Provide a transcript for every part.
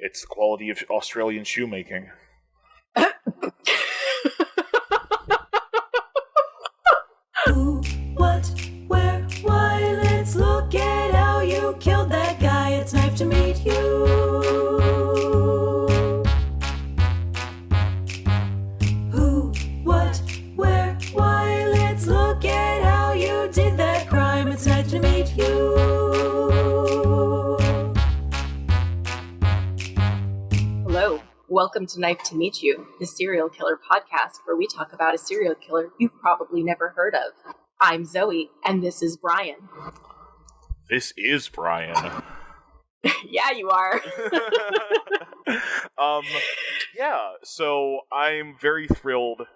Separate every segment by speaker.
Speaker 1: It's the quality of Australian shoemaking.
Speaker 2: Who, what, where, why? Let's look at how you killed that guy. It's Knife to Meet You. Who, what, where, why? Let's look at how you did that crime. It's Knife to Meet You.
Speaker 3: Hello, welcome to Knife to Meet You, the serial killer podcast where we talk about a serial killer you've probably never heard of. I'm Zoe, and this is Brian.
Speaker 1: This is Brian.
Speaker 3: Yeah, you are.
Speaker 1: So I'm very thrilled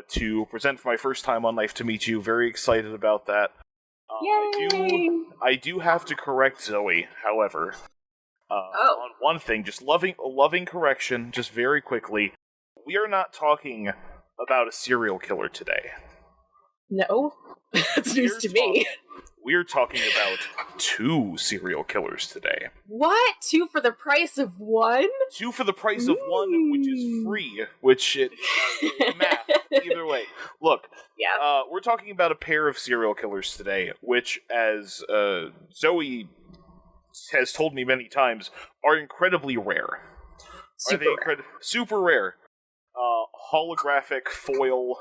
Speaker 1: to present for my first time on Knife to Meet You. Very excited about that.
Speaker 3: Yay!
Speaker 1: I do have to correct Zoe, however. On one thing, just loving correction, just very quickly. We are not talking about a serial killer today.
Speaker 3: No? That's news to me.
Speaker 1: We're talking about 2 serial killers today.
Speaker 3: What? 2 for the price of 1?
Speaker 1: 2 for the price of 1, which is free, which it math, either way. Look,
Speaker 3: Yeah.
Speaker 1: We're talking about a pair of serial killers today, which, as Zoe has told me many times, are incredibly rare. Super rare. Holographic foil,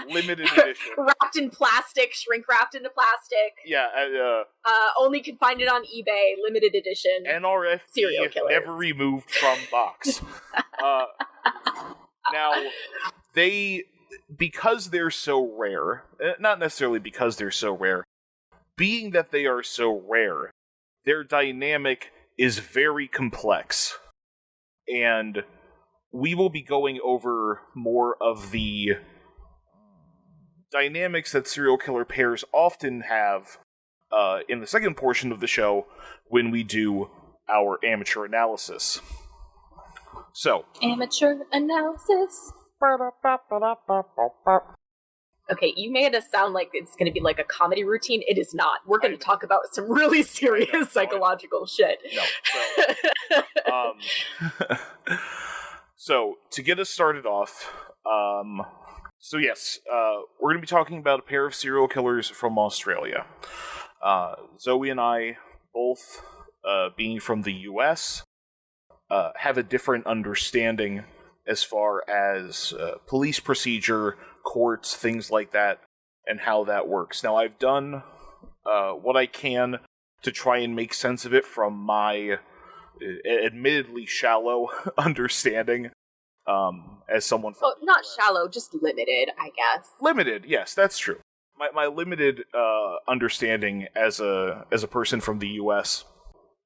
Speaker 1: limited edition.
Speaker 3: Wrapped in plastic, shrink wrapped into plastic.
Speaker 1: Yeah,
Speaker 3: Only can find it on eBay, limited edition.
Speaker 1: NRFD,
Speaker 3: serial killers.
Speaker 1: never removed from box. Now, because they're so rare, not necessarily because they're so rare, being that they are so rare, their dynamic is very complex. And we will be going over more of the dynamics that serial killer pairs often have in the second portion of the show when we do our amateur analysis. So,
Speaker 3: Amateur analysis. Okay, you made us sound like it's going to be like a comedy routine. It is not. We're going to talk about some really serious psychological shit.
Speaker 1: No. So, to get us started off, yes, we're going to be talking about a pair of serial killers from Australia. Zoe and I, both being from the US, have a different understanding as far as police procedure, courts, things like that, and how that works. Now, I've done what I can to try and make sense of it from my admittedly shallow understanding as someone from
Speaker 3: not shallow, just limited, I guess.
Speaker 1: Limited, yes, that's true. My limited understanding as a person from the US,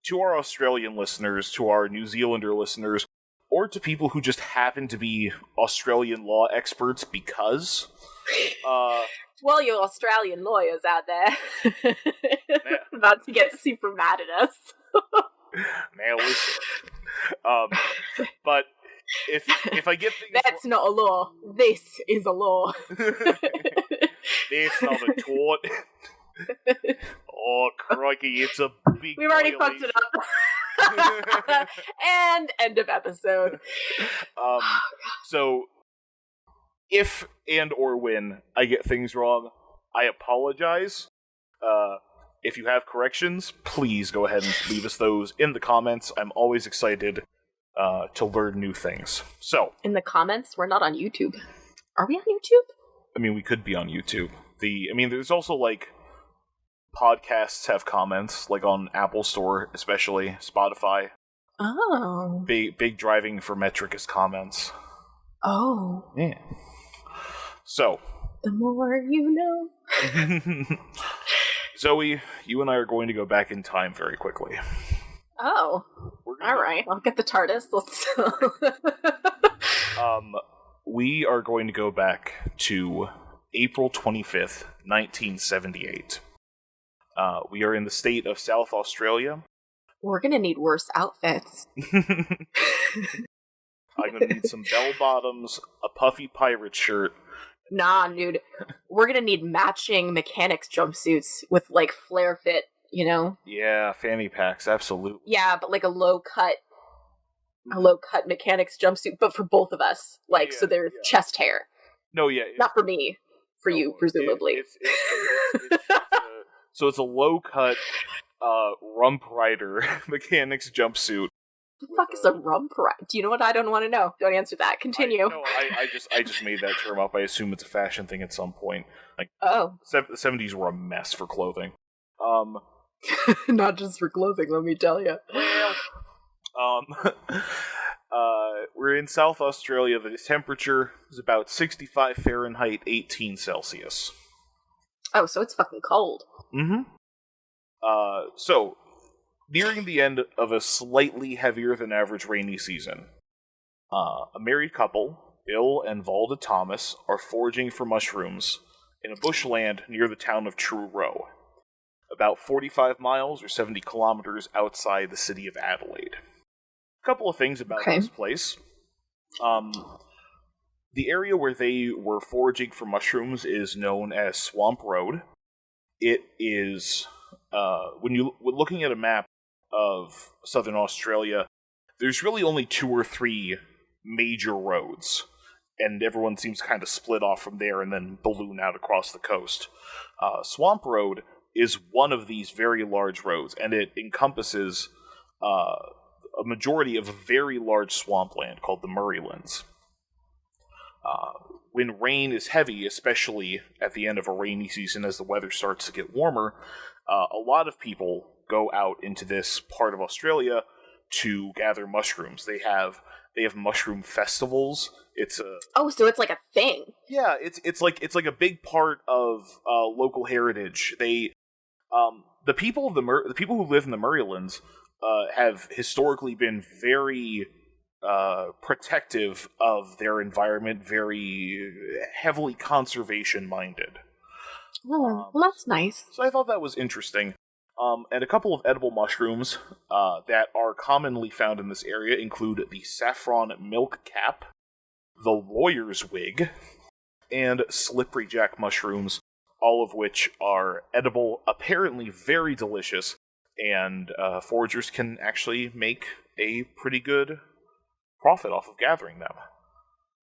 Speaker 1: to our Australian listeners, to our New Zealander listeners, or to people who just happen to be Australian law experts because...
Speaker 3: well, you Australian lawyers out there about to get super mad at us.
Speaker 1: Now listen. But if I get things...
Speaker 3: That's not a law. This is a law.
Speaker 1: That's not a tort. Oh, crikey, it's a big...
Speaker 3: We've already fucked it up. And end of episode.
Speaker 1: So, if and or when I get things wrong, I apologize. If you have corrections, please go ahead and leave us those in the comments. I'm always excited to learn new things. So,
Speaker 3: in the comments, we're not on YouTube. Are we on YouTube?
Speaker 1: I mean, we could be on YouTube. There's also, like, podcasts have comments, like on Apple Store, especially, Spotify.
Speaker 3: Oh.
Speaker 1: Big driving for metric is comments.
Speaker 3: Oh.
Speaker 1: Yeah. So.
Speaker 3: The more you know.
Speaker 1: Zoe, you and I are going to go back in time very quickly.
Speaker 3: Oh. Alright, I'll get the TARDIS.
Speaker 1: We are going to go back to April 25th, 1978. We are in the state of South Australia.
Speaker 3: We're gonna need worse outfits.
Speaker 1: I'm gonna need some bell bottoms, a puffy pirate shirt.
Speaker 3: Nah, dude. We're gonna need matching mechanics jumpsuits with, like, flare fit you know?
Speaker 1: Yeah, fanny packs, absolutely.
Speaker 3: Yeah, but like a low cut mechanics jumpsuit, but for both of us. Like, so there's chest hair.
Speaker 1: No, yeah.
Speaker 3: Not for me. For you, presumably.
Speaker 1: So it's a low cut rump rider mechanics jumpsuit.
Speaker 3: The fuck is a rump rider? Do you know what? I don't want to know. Don't answer that. Continue.
Speaker 1: I just made that term up. I assume it's a fashion thing at some point. Like,
Speaker 3: oh.
Speaker 1: The 70s were a mess for clothing.
Speaker 3: Not just for clothing, let me tell you.
Speaker 1: We're in South Australia. The temperature is about 65 Fahrenheit, 18 Celsius.
Speaker 3: Oh, so it's fucking cold.
Speaker 1: Mm-hmm. So, nearing the end of a slightly heavier than average rainy season, a married couple, Bill and Valda Thomas, are foraging for mushrooms in a bushland near the town of Truro, about 45 miles or 70 kilometers outside the city of Adelaide. A couple of things about this place. The area where they were foraging for mushrooms is known as Swamp Road. It is, when you're looking at a map of southern Australia, there's really only 2 or 3 major roads, and everyone seems kind of split off from there and then balloon out across the coast. Swamp Road is one of these very large roads, and it encompasses a majority of a very large swampland called the Murraylands. When rain is heavy, especially at the end of a rainy season as the weather starts to get warmer, a lot of people go out into this part of Australia to gather mushrooms. They have mushroom festivals.
Speaker 3: So it's like a thing.
Speaker 1: Yeah, it's like a big part of local heritage. The people who live in the Murraylands have historically been very protective of their environment, very heavily conservation-minded.
Speaker 3: Oh, well, that's nice.
Speaker 1: So I thought that was interesting. And a couple of edible mushrooms that are commonly found in this area include the saffron milk cap, the lawyer's wig, and slippery jack mushrooms, all of which are edible, apparently very delicious, and foragers can actually make a pretty good profit off of gathering them.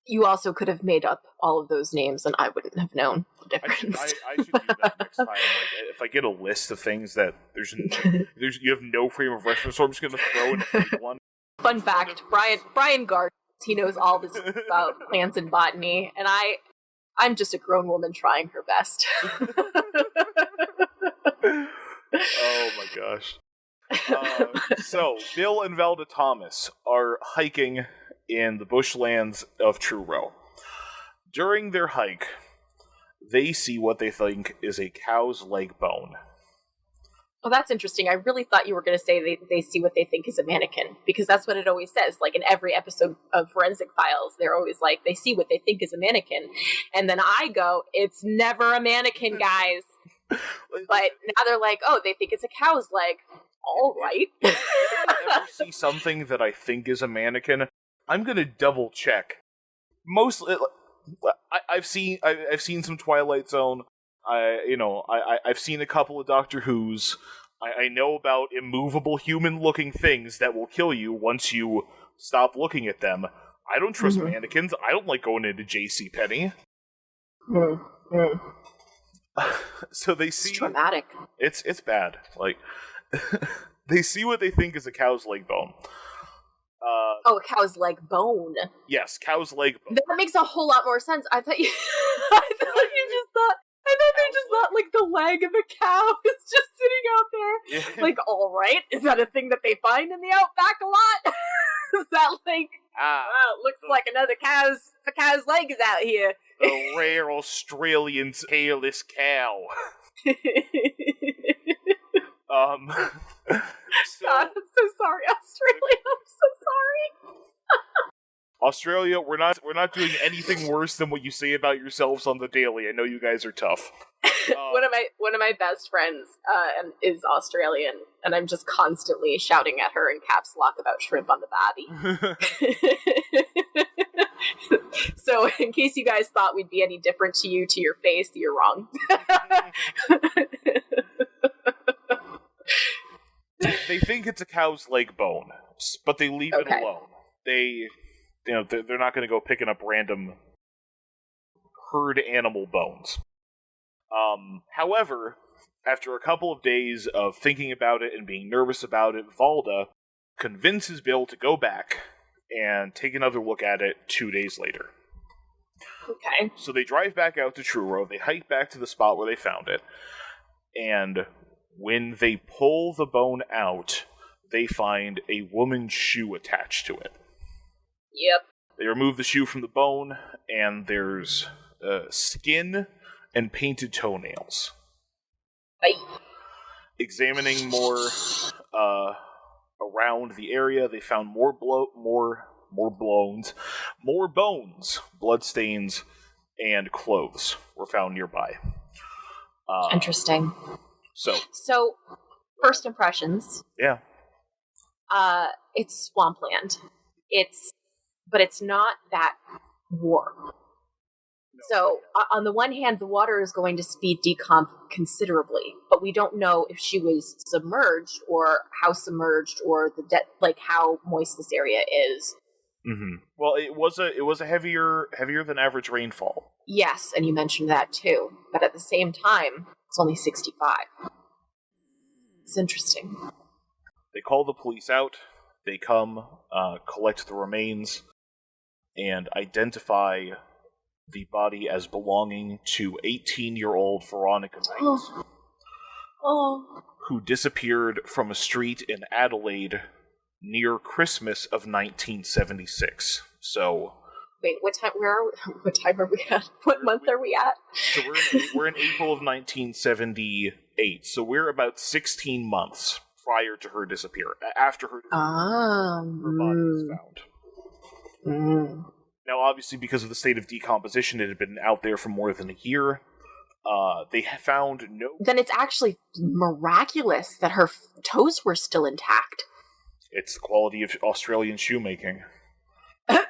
Speaker 3: You also could have made up all of those names, and I wouldn't have known the difference.
Speaker 1: I should do that next time. Like, if I get a list of things that you have no frame of reference, so I'm just going to throw in a fake one.
Speaker 3: Fun fact: Brian Gart, he knows all this about plants and botany, and I'm just a grown woman trying her best.
Speaker 1: Oh my gosh. So, Bill and Valda Thomas are hiking in the bushlands of Truro. During their hike, they see what they think is a cow's leg bone.
Speaker 3: Well, that's interesting. I really thought you were going to say they see what they think is a mannequin, because that's what it always says. Like in every episode of Forensic Files, they're always like, they see what they think is a mannequin. And then I go, it's never a mannequin, guys. But now they're like, oh, they think it's a cow's leg. All right.
Speaker 1: If I ever see something that I think is a mannequin, I'm gonna double check. Mostly, I've seen some Twilight Zone. I've seen a couple of Doctor Who's. I know about immovable human-looking things that will kill you once you stop looking at them. I don't trust mannequins. I don't like going into JCPenney. So they see.
Speaker 3: It's traumatic.
Speaker 1: It's bad. Like they see what they think is a cow's leg bone.
Speaker 3: A cow's leg bone.
Speaker 1: Yes, cow's leg bone.
Speaker 3: That makes a whole lot more sense. I thought they just thought like the leg of a cow is just sitting out there.
Speaker 1: Yeah.
Speaker 3: Like, all right, is that a thing that they find in the outback a lot? Is that like, looks like another cow's leg is out here.
Speaker 1: The rare Australian tailless cow.
Speaker 3: God, I'm so sorry, Australia. I'm so sorry.
Speaker 1: Australia, we're not doing anything worse than what you say about yourselves on the daily. I know you guys are tough.
Speaker 3: One of my best friends is Australian, and I'm just constantly shouting at her in caps lock about shrimp on the barbie. So, in case you guys thought we'd be any different to you to your face, you're wrong.
Speaker 1: They think it's a cow's leg bone, but they leave it alone. They're not going to go picking up random herd animal bones. However, after a couple of days of thinking about it and being nervous about it, Valda convinces Bill to go back and take another look at it 2 days later.
Speaker 3: Okay.
Speaker 1: So they drive back out to Truro, they hike back to the spot where they found it, and when they pull the bone out, they find a woman's shoe attached to it.
Speaker 3: Yep.
Speaker 1: They remove the shoe from the bone, and there's skin and painted toenails.
Speaker 3: Bye.
Speaker 1: Examining more around the area, they found more bones, bloodstains, and clothes were found nearby.
Speaker 3: Interesting. So, first impressions.
Speaker 1: Yeah.
Speaker 3: It's swampland. But it's not that warm. So, on the one hand, the water is going to speed decomp considerably, but we don't know if she was submerged or how submerged or how moist this area is.
Speaker 1: Mm-hmm. Well, it was a heavier than average rainfall.
Speaker 3: Yes, and you mentioned that too. But at the same time, it's only 65. It's interesting.
Speaker 1: They call the police out. They come, collect the remains, and identify the body as belonging to 18-year-old Veronica Knight, who disappeared from a street in Adelaide near Christmas of 1976. So,
Speaker 3: wait, what time? What time are we at? What month are we at?
Speaker 1: So we're in April of 1978. So we're about 16 months prior to her disappearance. After her disappearance, her body was found. Now, obviously, because of the state of decomposition, it had been out there for more than a year. They found no...
Speaker 3: Then it's actually miraculous that her toes were still intact.
Speaker 1: It's the quality of Australian shoemaking.
Speaker 3: I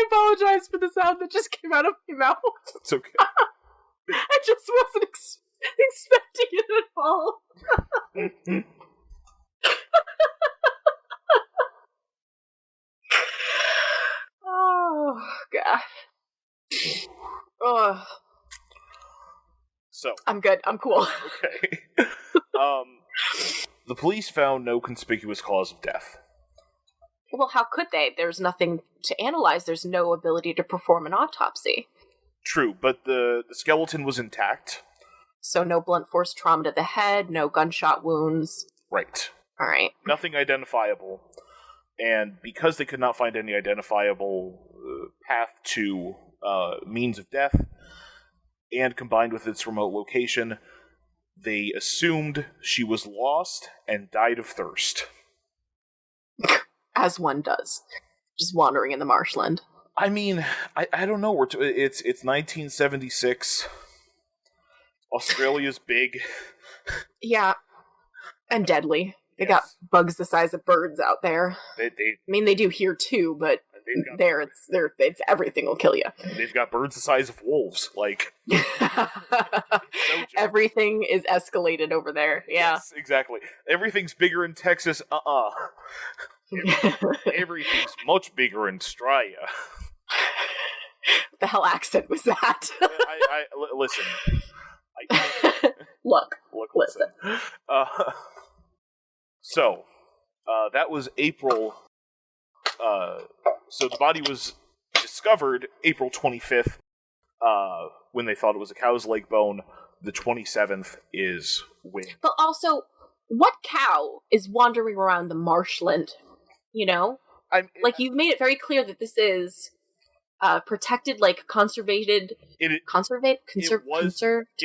Speaker 3: apologize for the sound that just came out of my mouth.
Speaker 1: It's okay.
Speaker 3: I just wasn't expecting it at all. Oh, God. Oh.
Speaker 1: So.
Speaker 3: I'm good. I'm cool.
Speaker 1: Okay. The police found no conspicuous cause of death.
Speaker 3: Well, how could they? There's nothing to analyze. There's no ability to perform an autopsy.
Speaker 1: True, but the skeleton was intact.
Speaker 3: So no blunt force trauma to the head, no gunshot wounds.
Speaker 1: Right.
Speaker 3: All right.
Speaker 1: Nothing identifiable. And because they could not find any identifiable path to means of death, and combined with its remote location, they assumed she was lost and died of thirst.
Speaker 3: As one does. Just wandering in the marshland.
Speaker 1: I mean, I don't know. It's 1976. Australia's big.
Speaker 3: Yeah. And deadly. They
Speaker 1: Yes.
Speaker 3: got bugs the size of birds out there.
Speaker 1: They
Speaker 3: I mean, they do here too, but it's everything will kill you.
Speaker 1: They've got birds the size of wolves. Like,
Speaker 3: everything is escalated over there. Yeah.
Speaker 1: Yes, exactly. Everything's bigger in Texas. Everything's much bigger in Australia.
Speaker 3: What the hell accent was that?
Speaker 1: Listen.
Speaker 3: Look,
Speaker 1: listen. So, that was April. So the body was discovered April 25th, when they thought it was a cow's leg bone. The 27th is when.
Speaker 3: But also, what cow is wandering around the marshland? You know? You've made it very clear that this is protected, conservated. It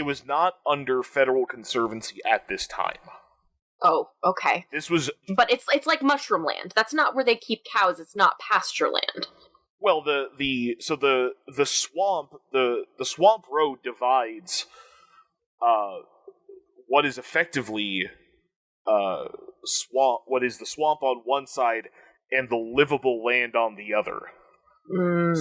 Speaker 1: was not under federal conservancy at this time.
Speaker 3: Oh, okay.
Speaker 1: But
Speaker 3: it's like mushroom land. That's not where they keep cows. It's not pasture land.
Speaker 1: Well, the swamp road divides what is effectively swamp. What is the swamp on one side and the livable land on the other.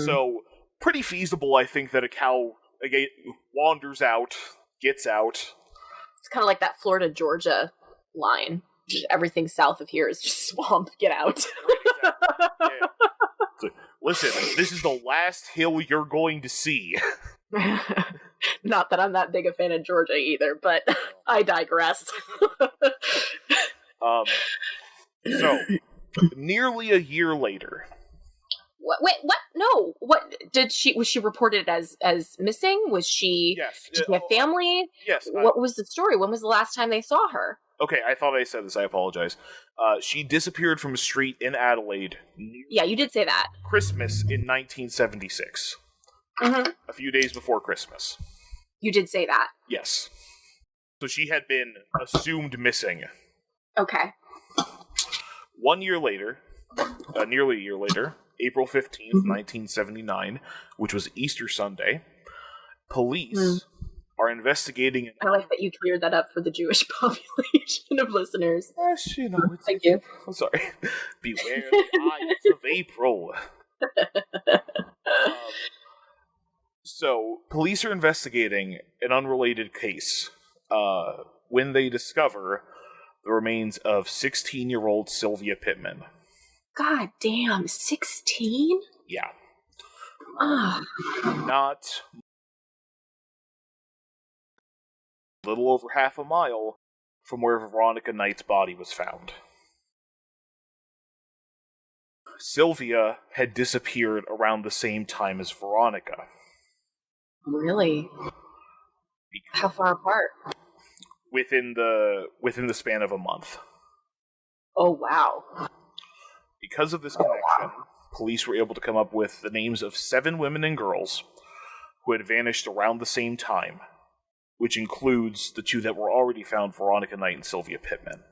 Speaker 1: So pretty feasible, I think, that a cow again wanders out, gets out.
Speaker 3: It's kind of like that Florida-Georgia line. Just everything south of here is just swamp. Get out.
Speaker 1: Yeah. So, listen, this is the last hill you're going to see.
Speaker 3: Not that I'm that big a fan of Georgia either, but I digress.
Speaker 1: So, nearly a year later.
Speaker 3: What? Wait, what? No. What was she reported as missing? Was she?
Speaker 1: Yes.
Speaker 3: Did she have family?
Speaker 1: Yes.
Speaker 3: What was the story? When was the last time they saw her?
Speaker 1: Okay, I thought I said this. I apologize. She disappeared from a street in Adelaide.
Speaker 3: Yeah, you did say that.
Speaker 1: Christmas in 1976. Mm-hmm. A few days before Christmas.
Speaker 3: You did say that.
Speaker 1: Yes. So she had been assumed missing.
Speaker 3: Okay.
Speaker 1: 1 year later, nearly a year later, April 15th, 1979, which was Easter Sunday, police are investigating...
Speaker 3: I like that you cleared that up for the Jewish population of listeners.
Speaker 1: Yes, you know,
Speaker 3: Thank you.
Speaker 1: I'm sorry. Beware the eyes of April. So, police are investigating an unrelated case when they discover the remains of 16-year-old Sylvia Pittman.
Speaker 3: God damn, 16?
Speaker 1: Yeah.
Speaker 3: Ah.
Speaker 1: Not a little over half a mile from where Veronica Knight's body was found. Sylvia had disappeared around the same time as Veronica.
Speaker 3: Really? How far apart?
Speaker 1: Within the span of a month.
Speaker 3: Oh, wow.
Speaker 1: Because of this connection, police were able to come up with the names of 7 women and girls who had vanished around the same time, which includes the 2 that were already found, Veronica Knight and Sylvia Pittman.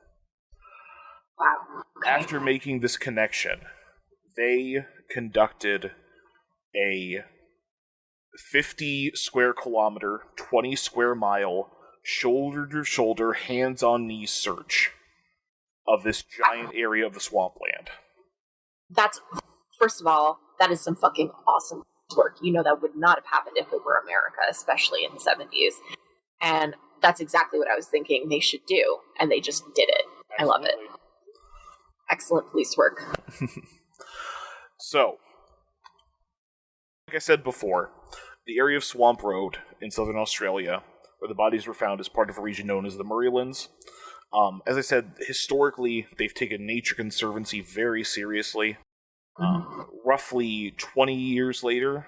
Speaker 3: Wow. Okay.
Speaker 1: After making this connection, they conducted a 50 square kilometer, 20 square mile, shoulder-to-shoulder, hands-on-knees search of this giant area of the swampland.
Speaker 3: That's, first of all, that is some fucking awesome work. You know that would not have happened if it were America, especially in the 70s. And that's exactly what I was thinking they should do, and they just did it. Absolutely. I love it. Excellent police work.
Speaker 1: So, like I said before, the area of Swamp Road in southern Australia, where the bodies were found, is part of a region known as the Murraylands. As I said, historically, they've taken Nature Conservancy very seriously. Roughly 20 years later,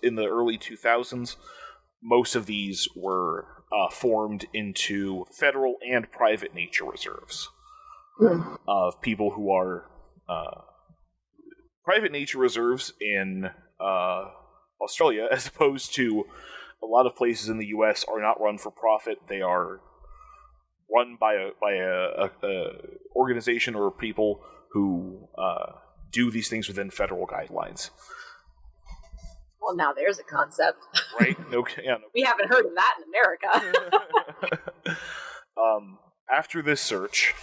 Speaker 1: in the early 2000s, most of these were formed into federal and private nature reserves of people who are private nature reserves in Australia, as opposed to a lot of places in the U.S. are not run for profit. They are run by a organization or people who do these things within federal guidelines.
Speaker 3: Well, now there's a concept.
Speaker 1: Right? No.
Speaker 3: We haven't heard of that in America.
Speaker 1: After this search,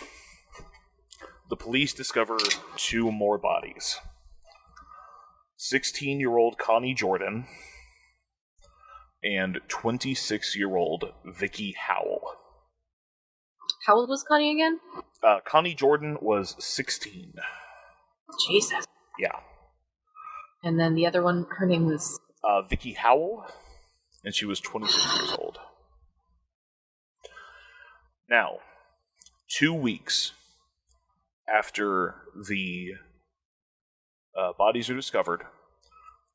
Speaker 1: the police discover 2 more bodies. 16-year-old Connie Jordan and 26-year-old Vicky Howell.
Speaker 3: How old was Connie again?
Speaker 1: Connie Jordan was 16.
Speaker 3: Jesus.
Speaker 1: Yeah.
Speaker 3: And then the other one, her name was...
Speaker 1: Vicky Howell, and she was 26 years old. Now, 2 weeks after the bodies are discovered,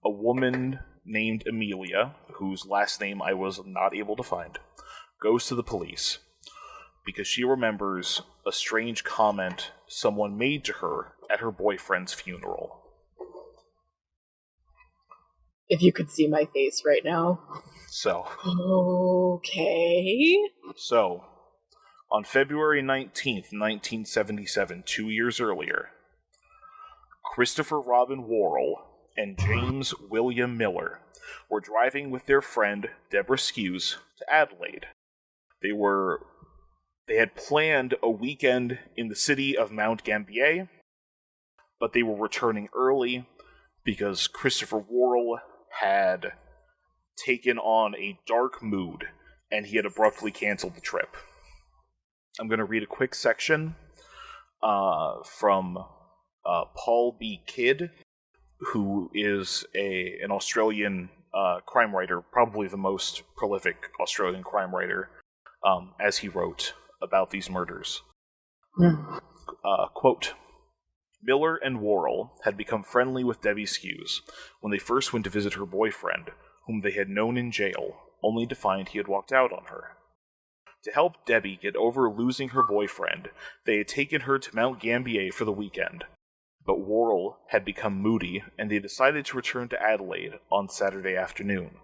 Speaker 1: a woman named Amelia, whose last name I was not able to find, goes to the police because she remembers a strange comment someone made to her at her boyfriend's funeral.
Speaker 3: If you could see my face right now.
Speaker 1: So.
Speaker 3: Okay.
Speaker 1: So, on February 19th, 1977, 2 years earlier, Christopher Robin Worrell and James William Miller were driving with their friend Debra Skews to Adelaide. They had planned a weekend in the city of Mount Gambier, but they were returning early because Christopher Worrell had taken on a dark mood, and he had abruptly canceled the trip. I'm going to read a quick section from Paul B. Kidd, who is an Australian crime writer, probably the most prolific Australian crime writer, as he wrote about these murders. Quote, Miller and Warrell had become friendly with Debbie Skews when they first went to visit her boyfriend, whom they had known in jail, only to find he had walked out on her. To help Debbie get over losing her boyfriend, they had taken her to Mount Gambier for the weekend. But Warrell had become moody, and they decided to return to Adelaide on Saturday afternoon.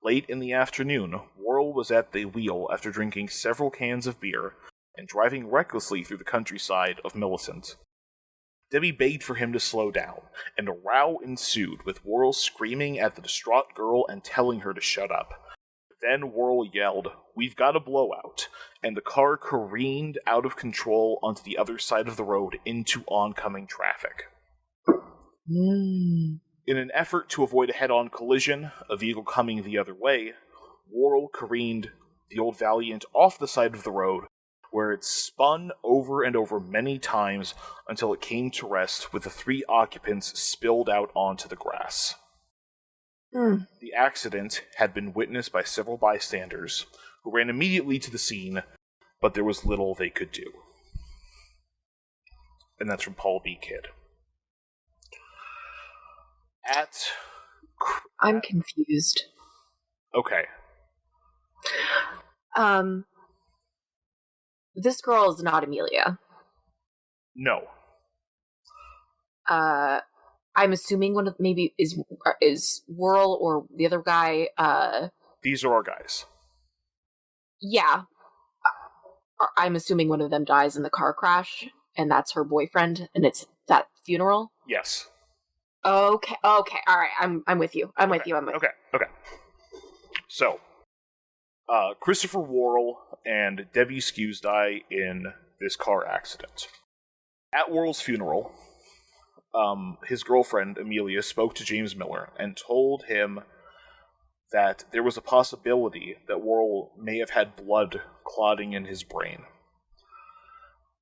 Speaker 1: Late in the afternoon, Warrell was at the wheel after drinking several cans of beer and driving recklessly through the countryside of Millicent. Debbie begged for him to slow down, and a row ensued, with Worrell screaming at the distraught girl and telling her to shut up. Then Worrell yelled, "We've got a blowout," and the car careened out of control onto the other side of the road into oncoming traffic. In an effort to avoid a head-on collision, a vehicle coming the other way, Worrell careened the Old Valiant off the side of the road, where it spun over and over many times until it came to rest with the 3 occupants spilled out onto the grass. The accident had been witnessed by several bystanders, who ran immediately to the scene, but there was little they could do. And that's from Paul B. Kidd.
Speaker 3: I'm confused.
Speaker 1: Okay.
Speaker 3: This girl is not Amelia.
Speaker 1: No.
Speaker 3: I'm assuming one of maybe is Warrell or the other guy.
Speaker 1: These are our guys.
Speaker 3: Yeah. I'm assuming one of them dies in the car crash, and that's her boyfriend, and it's that funeral.
Speaker 1: Yes.
Speaker 3: Okay. All right. I'm with you. I'm with you.
Speaker 1: Okay. So, Christopher Worrell and Debbie Skews die in this car accident. At Worrell's funeral, his girlfriend, Amelia, spoke to James Miller and told him that there was a possibility that Worrell may have had blood clotting in his brain.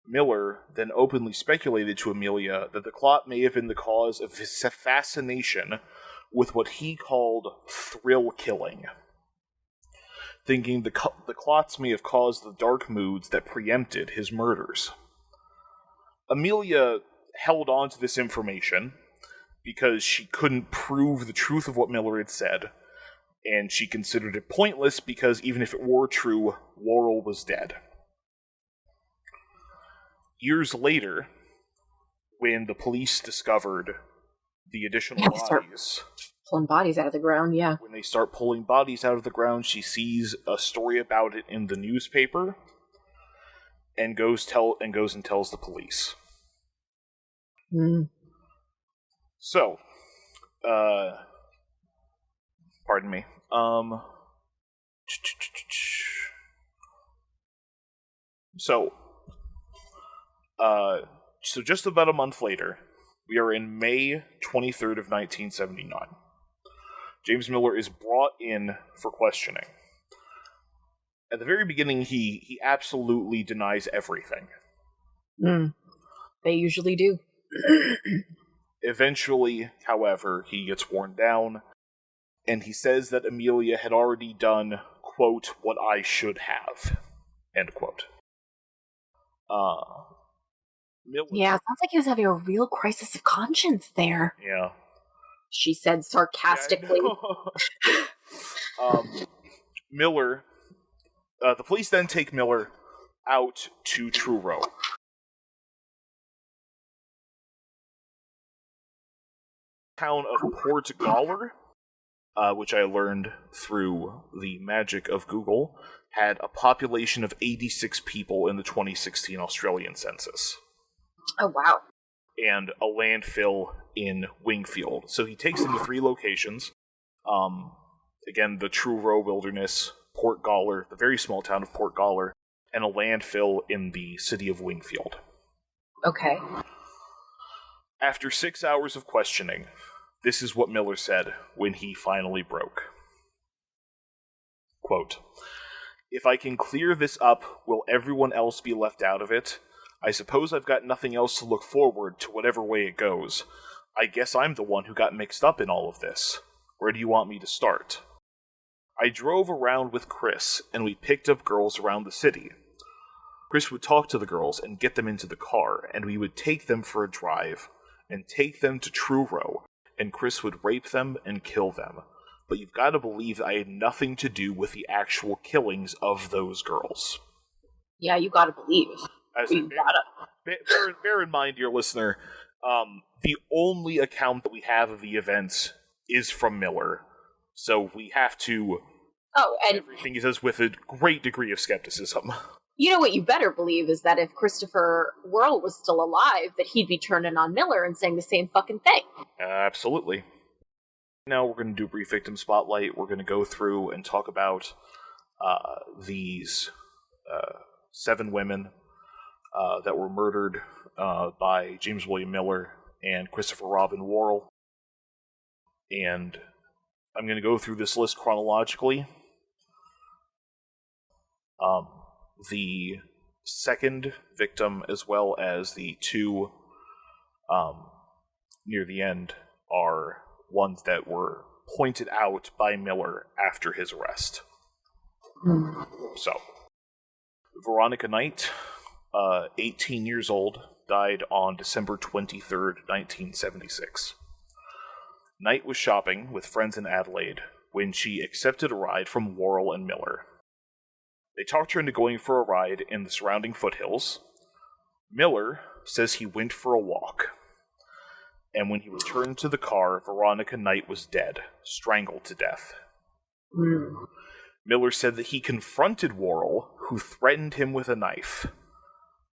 Speaker 1: Miller then openly speculated to Amelia that the clot may have been the cause of his fascination with what he called thrill killing, thinking the clots may have caused the dark moods that preempted his murders. Amelia held on to this information because she couldn't prove the truth of what Miller had said, and she considered it pointless because even if it were true, Worrell was dead. Years later, when the police discovered the additional bodies...
Speaker 3: Pulling bodies out of the ground, yeah.
Speaker 1: When they start pulling bodies out of the ground, she sees a story about it in the newspaper and goes and tells the police. So, pardon me. So just about a month later, we are in May 23rd of 1979. James Miller is brought in for questioning. At the very beginning, he absolutely denies everything.
Speaker 3: They usually do.
Speaker 1: Eventually, however, he gets worn down, and he says that Amelia had already done, quote, what I should have, end quote.
Speaker 3: Yeah, it sounds like he was having a real crisis of conscience there.
Speaker 1: Yeah.
Speaker 3: She said sarcastically.
Speaker 1: Yeah, Miller, the police then take Miller out to Truro. Town of Port Galler, which I learned through the magic of Google, had a population of 86 people in the 2016 Australian census.
Speaker 3: Oh, wow.
Speaker 1: And a landfill in Wingfield. So he takes them to 3 locations. Again, the Truro Wilderness, Port Galler, the very small town of Port Galler, and a landfill in the city of Wingfield.
Speaker 3: Okay.
Speaker 1: After 6 hours of questioning, This is what Miller said when he finally broke. Quote, "If I can clear this up, will everyone else be left out of it? I suppose I've got nothing else to look forward to whatever way it goes. I guess I'm the one who got mixed up in all of this. Where do you want me to start? I drove around with Chris, and we picked up girls around the city. Chris would talk to the girls and get them into the car, and we would take them for a drive, and take them to Truro, and Chris would rape them and kill them. But you've got to believe that I had nothing to do with the actual killings of those girls."
Speaker 3: Yeah, you gotta believe.
Speaker 1: Bear in mind, dear listener, the only account that we have of the events is from Miller. So we have to...
Speaker 3: and
Speaker 1: everything he says with a great degree of skepticism.
Speaker 3: You know what you better believe is that if Christopher Worrell was still alive, that he'd be turning on Miller and saying the same fucking thing.
Speaker 1: Absolutely. Now we're going to do a brief victim spotlight. We're going to go through and talk about these 7 women that were murdered by James William Miller and Christopher Robin Warrell. And I'm going to go through this list chronologically. The second victim, as well as the 2 near the end, are ones that were pointed out by Miller after his arrest. So, Veronica Knight, 18 years old, died on December 23rd, 1976. Knight was shopping with friends in Adelaide when she accepted a ride from Warrell and Miller. They talked her into going for a ride in the surrounding foothills. Miller says he went for a walk. And when he returned to the car, Veronica Knight was dead, strangled to death. Miller said that he confronted Warrell, who threatened him with a knife.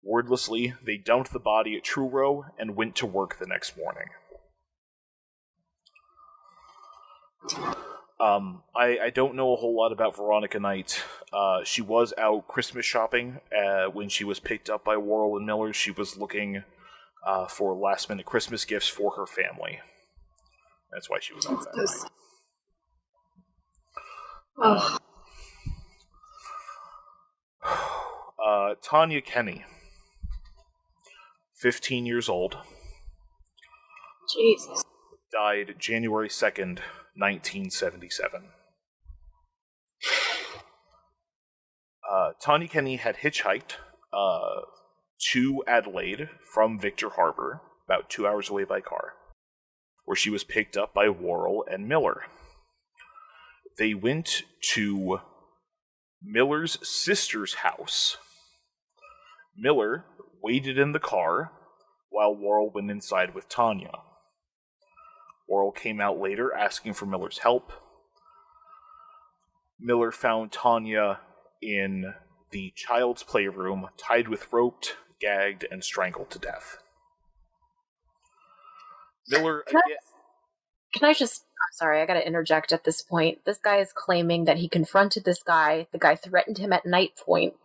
Speaker 1: Wordlessly, they dumped the body at Truro and went to work the next morning. I don't know a whole lot about Veronica Knight. She was out Christmas shopping when she was picked up by Warrell and Miller. She was looking for last-minute Christmas gifts for her family. That's why she was out that night. Tanya Kenny, 15 years old.
Speaker 3: Jesus.
Speaker 1: Died January 2nd, 1977. Tanya Kenny had hitchhiked to Adelaide from Victor Harbor, about 2 hours away by car, where she was picked up by Warrell and Miller. They went to Miller's sister's house. Miller waited in the car while Warrell went inside with Tanya. Warrell came out later asking for Miller's help. Miller found Tanya in the child's playroom, tied with rope, gagged, and strangled to death. Miller...
Speaker 3: Can I just... Sorry, I gotta interject at this point. This guy is claiming that he confronted this guy. The guy threatened him at night point.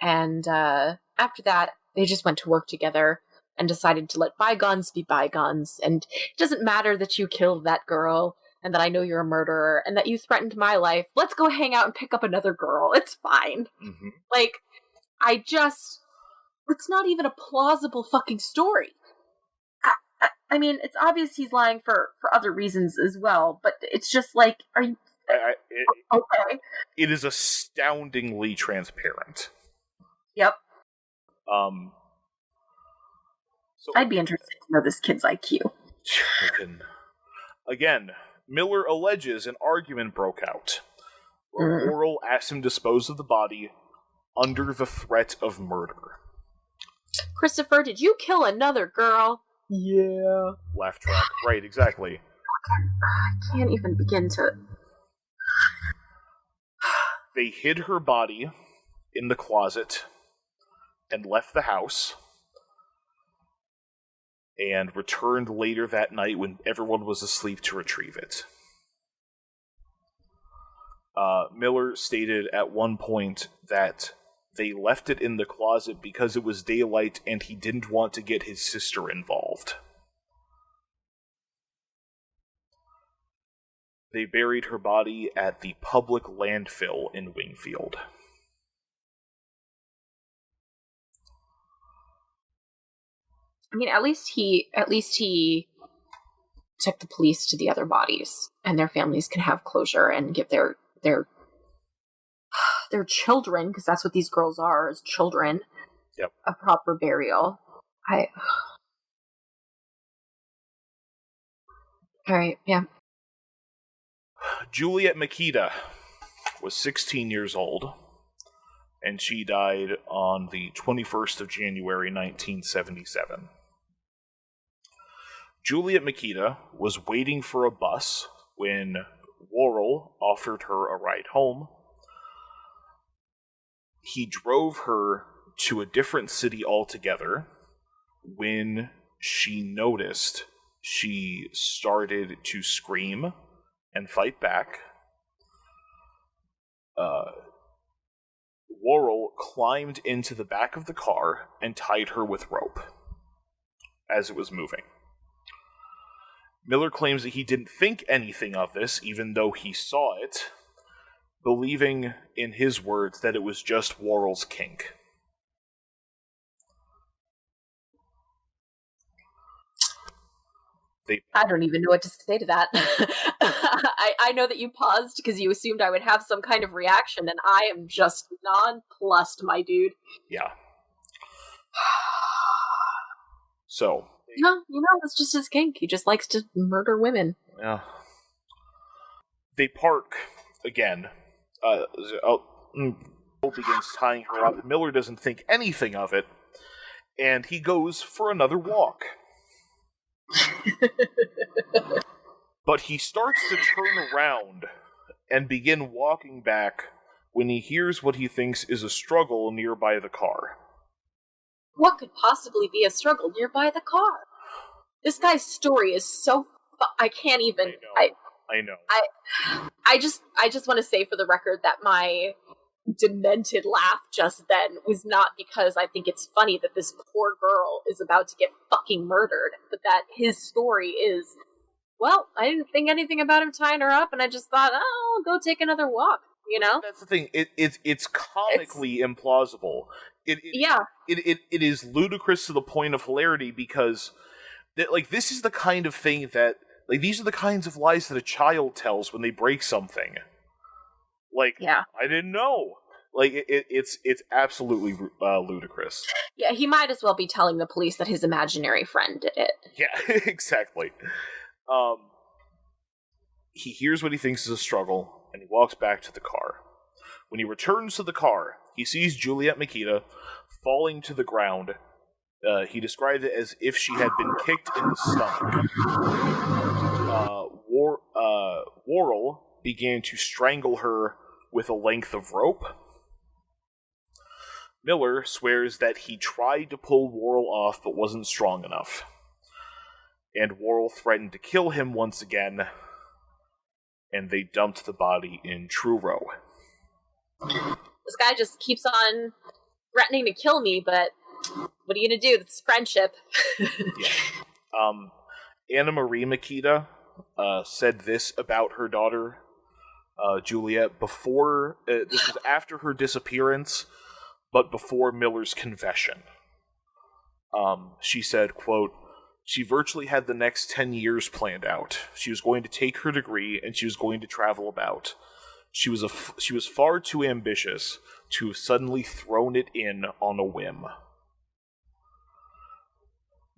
Speaker 3: And after that, they just went to work together and decided to let bygones be bygones. And it doesn't matter that you killed that girl and that I know you're a murderer and that you threatened my life. Let's go hang out and pick up another girl. It's fine.
Speaker 1: Mm-hmm.
Speaker 3: Like, it's not even a plausible fucking story. I mean, it's obvious he's lying for other reasons as well, but it's just like, are you... okay.
Speaker 1: It is astoundingly transparent.
Speaker 3: Yep.
Speaker 1: So,
Speaker 3: I'd be interested to know this kid's IQ.
Speaker 1: Again, Miller alleges an argument broke out, where Warrell asked him to dispose of the body under the threat of murder.
Speaker 3: Christopher, did you kill another girl? Yeah.
Speaker 1: Laugh track. Right, exactly.
Speaker 3: I can't even begin to...
Speaker 1: They hid her body in the closet and left the house, and returned later that night when everyone was asleep to retrieve it. Miller stated at one point that they left it in the closet because it was daylight and he didn't want to get his sister involved. They buried her body at the public landfill in Wingfield.
Speaker 3: I mean, at least he took the police to the other bodies, and their families can have closure and give their children, because that's what these girls are, as children,
Speaker 1: yep,
Speaker 3: a proper burial. All right, yeah.
Speaker 1: Juliet Makita was 16 years old, and she died on the 21st of January, 1977. Juliet Makita was waiting for a bus when Warrell offered her a ride home. He drove her to a different city altogether. When she noticed, she started to scream and fight back. Warrell climbed into the back of the car and tied her with rope as it was moving. Miller claims that he didn't think anything of this, even though he saw it, believing, in his words, that it was just Warrell's kink.
Speaker 3: I don't even know what to say to that. I know that you paused because you assumed I would have some kind of reaction, and I am just nonplussed, my dude.
Speaker 1: Yeah. So.
Speaker 3: It's just his kink. He just likes to murder women.
Speaker 1: Yeah. They park again. Begins tying her up. Miller doesn't think anything of it, and he goes for another walk. But he starts to turn around and begin walking back when he hears what he thinks is a struggle nearby the car.
Speaker 3: What could possibly be a struggle nearby the car? This guy's story is so... I can't even...
Speaker 1: I know.
Speaker 3: I just want to say for the record that my demented laugh just then was not because I think it's funny that this poor girl is about to get fucking murdered, but that his story is, well, I didn't think anything about him tying her up, and I just thought, oh, I'll go take another walk,
Speaker 1: That's the thing. It's comically implausible. It is ludicrous to the point of hilarity because, this is the kind of thing that, these are the kinds of lies that a child tells when they break something. I didn't know. It's absolutely ludicrous.
Speaker 3: Yeah, he might as well be telling the police that his imaginary friend did it.
Speaker 1: Yeah, exactly. He hears what he thinks is a struggle, and he walks back to the car. When he returns to the car, he sees Juliet Makita falling to the ground. He described it as if she had been kicked in the stomach. Warrell began to strangle her with a length of rope. Miller swears that he tried to pull Warrell off but wasn't strong enough. And Warrell threatened to kill him once again, and they dumped the body in Truro.
Speaker 3: This guy just keeps on threatening to kill me, but what are you going to do? It's friendship.
Speaker 1: Yeah. Anna Marie Makita said this about her daughter, Juliet, before... this was after her disappearance, but before Miller's confession. She said, quote, "She virtually had the next 10 years planned out. She was going to take her degree, and she was going to travel about. She was far too ambitious to have suddenly thrown it in on a whim."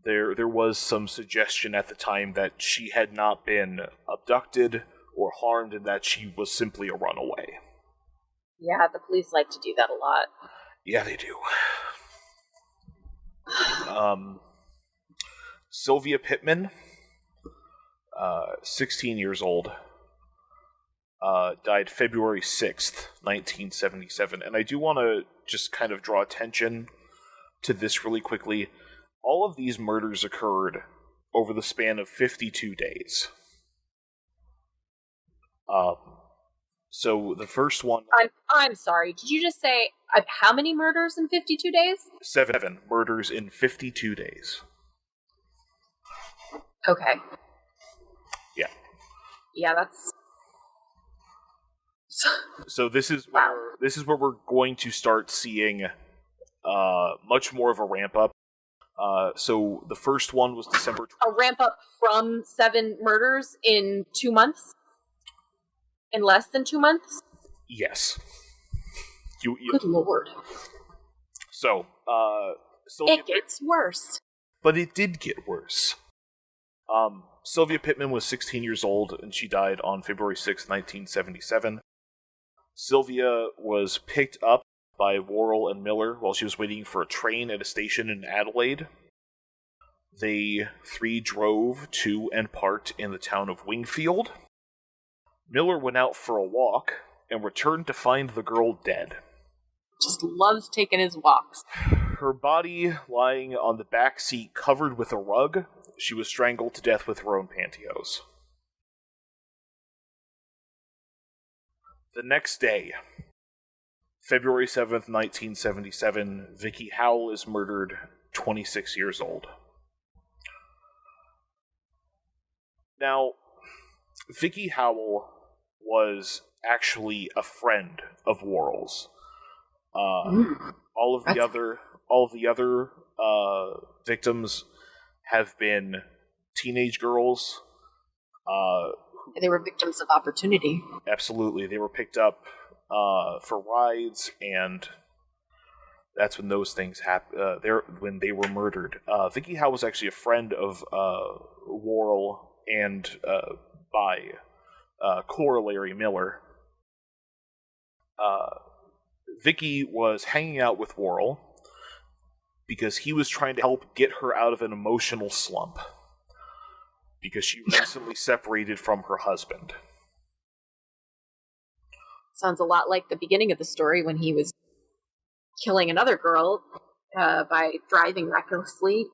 Speaker 1: There was some suggestion at the time that she had not been abducted or harmed and that she was simply a runaway.
Speaker 3: Yeah, the police like to do that a lot.
Speaker 1: Yeah, they do. Sylvia Pittman, 16 years old, died February 6th, 1977. And I do want to just kind of draw attention to this really quickly. All of these murders occurred over the span of 52 days. So the first one...
Speaker 3: I'm sorry, did you just say how many murders in 52 days?
Speaker 1: 7 murders in 52 days.
Speaker 3: Okay.
Speaker 1: Yeah.
Speaker 3: Yeah, that's...
Speaker 1: So this is
Speaker 3: Wow.
Speaker 1: where we're going to start seeing much more of a ramp up. So the first one was December.
Speaker 3: A ramp up from 7 murders in 2 months? In less than 2 months?
Speaker 1: Yes.
Speaker 3: Good lord.
Speaker 1: So, Sylvia
Speaker 3: It gets worse.
Speaker 1: But it did get worse. Sylvia Pittman was 16 years old, and she died on February 6, 1977. Sylvia was picked up by Warrell and Miller while she was waiting for a train at a station in Adelaide. They 3 drove to and parked in the town of Wingfield. Miller went out for a walk and returned to find the girl dead.
Speaker 3: Just loves taking his walks.
Speaker 1: Her body lying on the back seat covered with a rug. She was strangled to death with her own pantyhose. The next day, February 7th, 1977, Vicky Howell is murdered, 26 years old. Now, Vicky Howell was actually a friend of Worrell's. All of the other victims have been teenage girls.
Speaker 3: They were victims of opportunity.
Speaker 1: Absolutely, they were picked up for rides, and that's when those things happened. When they were murdered. Vicky Howell was actually a friend of Warrell and by corollary Miller. Vicky was hanging out with Warrell because he was trying to help get her out of an emotional slump because she recently separated from her husband.
Speaker 3: Sounds a lot like the beginning of the story when he was killing another girl by driving recklessly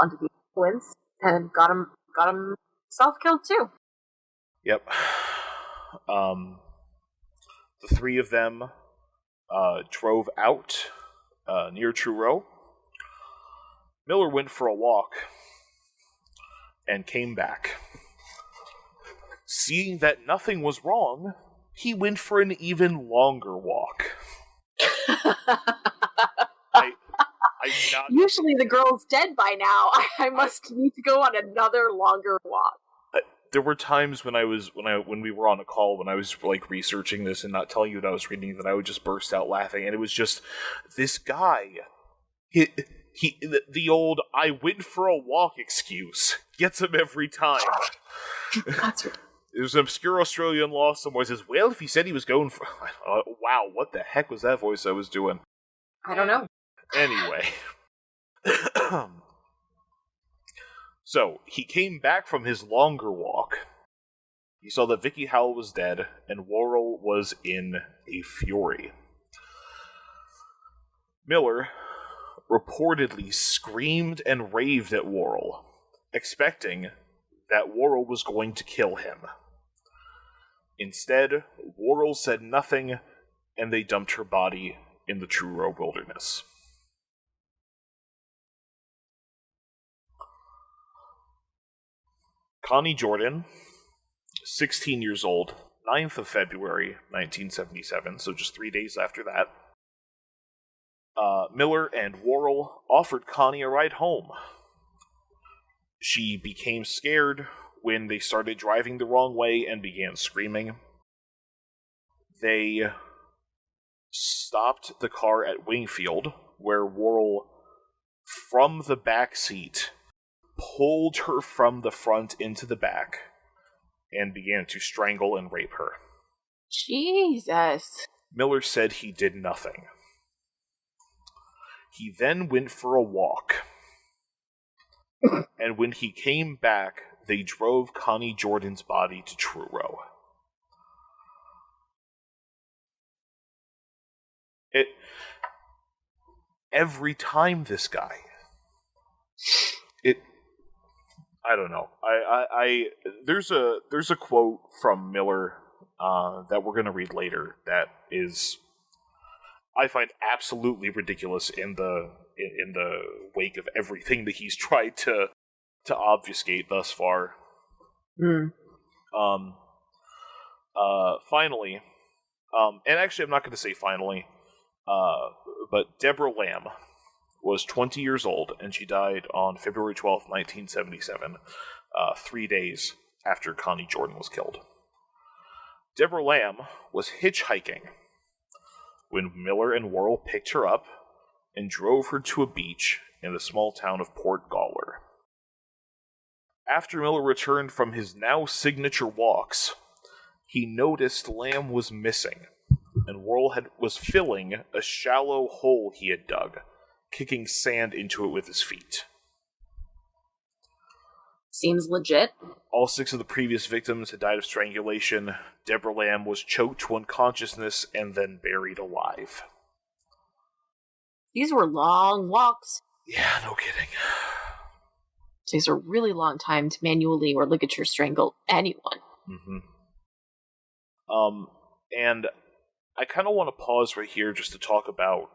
Speaker 3: under the influence and got him self-killed too.
Speaker 1: Yep. The 3 of them drove out near Truro. Miller went for a walk and came back. Seeing that nothing was wrong, he went for an even longer walk.
Speaker 3: Usually the girl's dead by now. I must need to go on another longer walk.
Speaker 1: There were times when we were on a call when I was like researching this and not telling you that I was reading, that I would just burst out laughing, and it was just this guy. The old "I went for a walk" excuse gets him every time.
Speaker 3: That's right.
Speaker 1: There's an obscure Australian law somewhere that says, well, if he said he was going for... wow, what the heck was that voice I was doing?
Speaker 3: I don't know.
Speaker 1: Anyway. So, he came back from his longer walk. He saw that Vicky Howell was dead, and Warrell was in a fury. Miller reportedly screamed and raved at Warrell, expecting that Warrell was going to kill him. Instead, Warrell said nothing, and they dumped her body in the Truro wilderness. Connie Jordan, 16 years old, 9th of February, 1977, so just 3 days after that. Miller and Warrell offered Connie a ride home. She became scared when they started driving the wrong way and began screaming. They stopped the car at Wingfield, where Warrell, from the back seat, pulled her from the front into the back and began to strangle and rape her.
Speaker 3: Jesus.
Speaker 1: Miller said he did nothing. He then went for a walk. And when he came back, they drove Connie Jordan's body to Truro. Every time this guy... I don't know. There's a quote from Miller that we're going to read later that is, I find, absolutely ridiculous in the wake of everything that he's tried to obfuscate thus far. Finally, And actually, I'm not going to say finally, but Debra Lamb was 20 years old, and she died on February 12th, 1977, 3 days after Connie Jordan was killed. Debra Lamb was hitchhiking when Miller and Worrell picked her up and drove her to a beach in the small town of Port Gawler. After Miller returned from his now signature walks, he noticed Lamb was missing, and Worrell was filling a shallow hole he had dug, kicking sand into it with his feet.
Speaker 3: Seems legit.
Speaker 1: All 6 of the previous victims had died of strangulation. Debra Lamb was choked to unconsciousness and then buried alive.
Speaker 3: These were long walks.
Speaker 1: Yeah, no kidding.
Speaker 3: Takes a really long time to manually or ligature strangle anyone.
Speaker 1: Mm-hmm. And I kind of want to pause right here just to talk about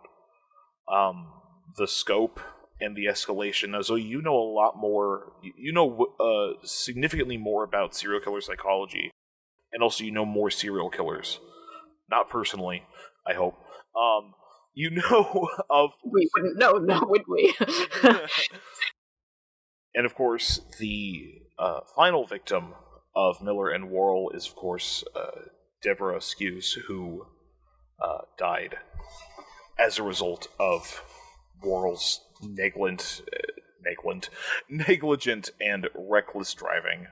Speaker 1: the scope and the escalation. Now, Zoe, you know a lot more. You know significantly more about serial killer psychology, and also you know more serial killers. Not personally, I hope. You know of...
Speaker 3: We wouldn't know, now would we?
Speaker 1: And of course, the final victim of Miller and Worrell is, of course, Deborah Skews, who died as a result of Worrell's negligent and reckless driving.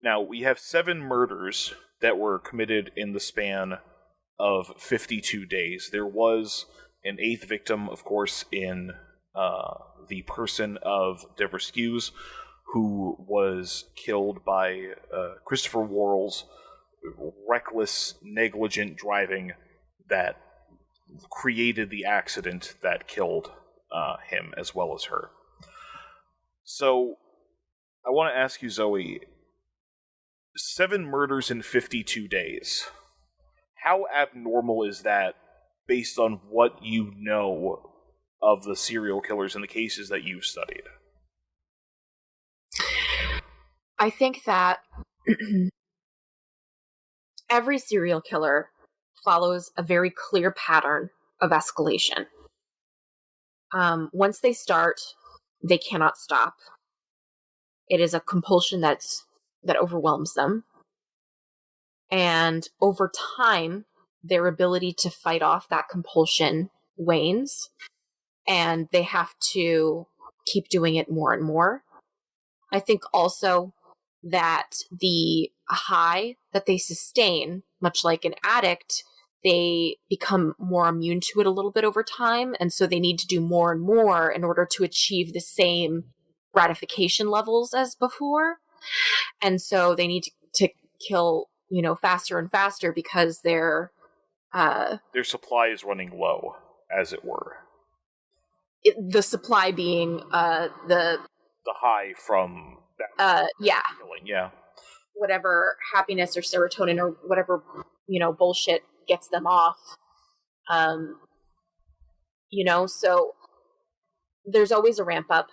Speaker 1: Now, we have 7 murders that were committed in the span of 52 days. There was an 8th victim, of course, in the person of Deborah Skews, who was killed by Christopher Worrell's reckless, negligent driving that created the accident that killed him as well as her. So, I want to ask you, Zoe, 7 murders in 52 days. How abnormal is that based on what you know of the serial killers and the cases that you've studied?
Speaker 3: I think that every serial killer follows a very clear pattern of escalation. Once they start, they cannot stop. It is a compulsion that overwhelms them. And over time, their ability to fight off that compulsion wanes, and they have to keep doing it more and more. I think also that the high that they sustain, much like an addict, they become more immune to it a little bit over time, and so they need to do more and more in order to achieve the same gratification levels as before. And so they need to kill, faster and faster because their
Speaker 1: supply is running low, as it were.
Speaker 3: The supply being the
Speaker 1: high from that killing, yeah.
Speaker 3: Whatever happiness or serotonin or whatever, bullshit gets them off. So there's always a ramp up.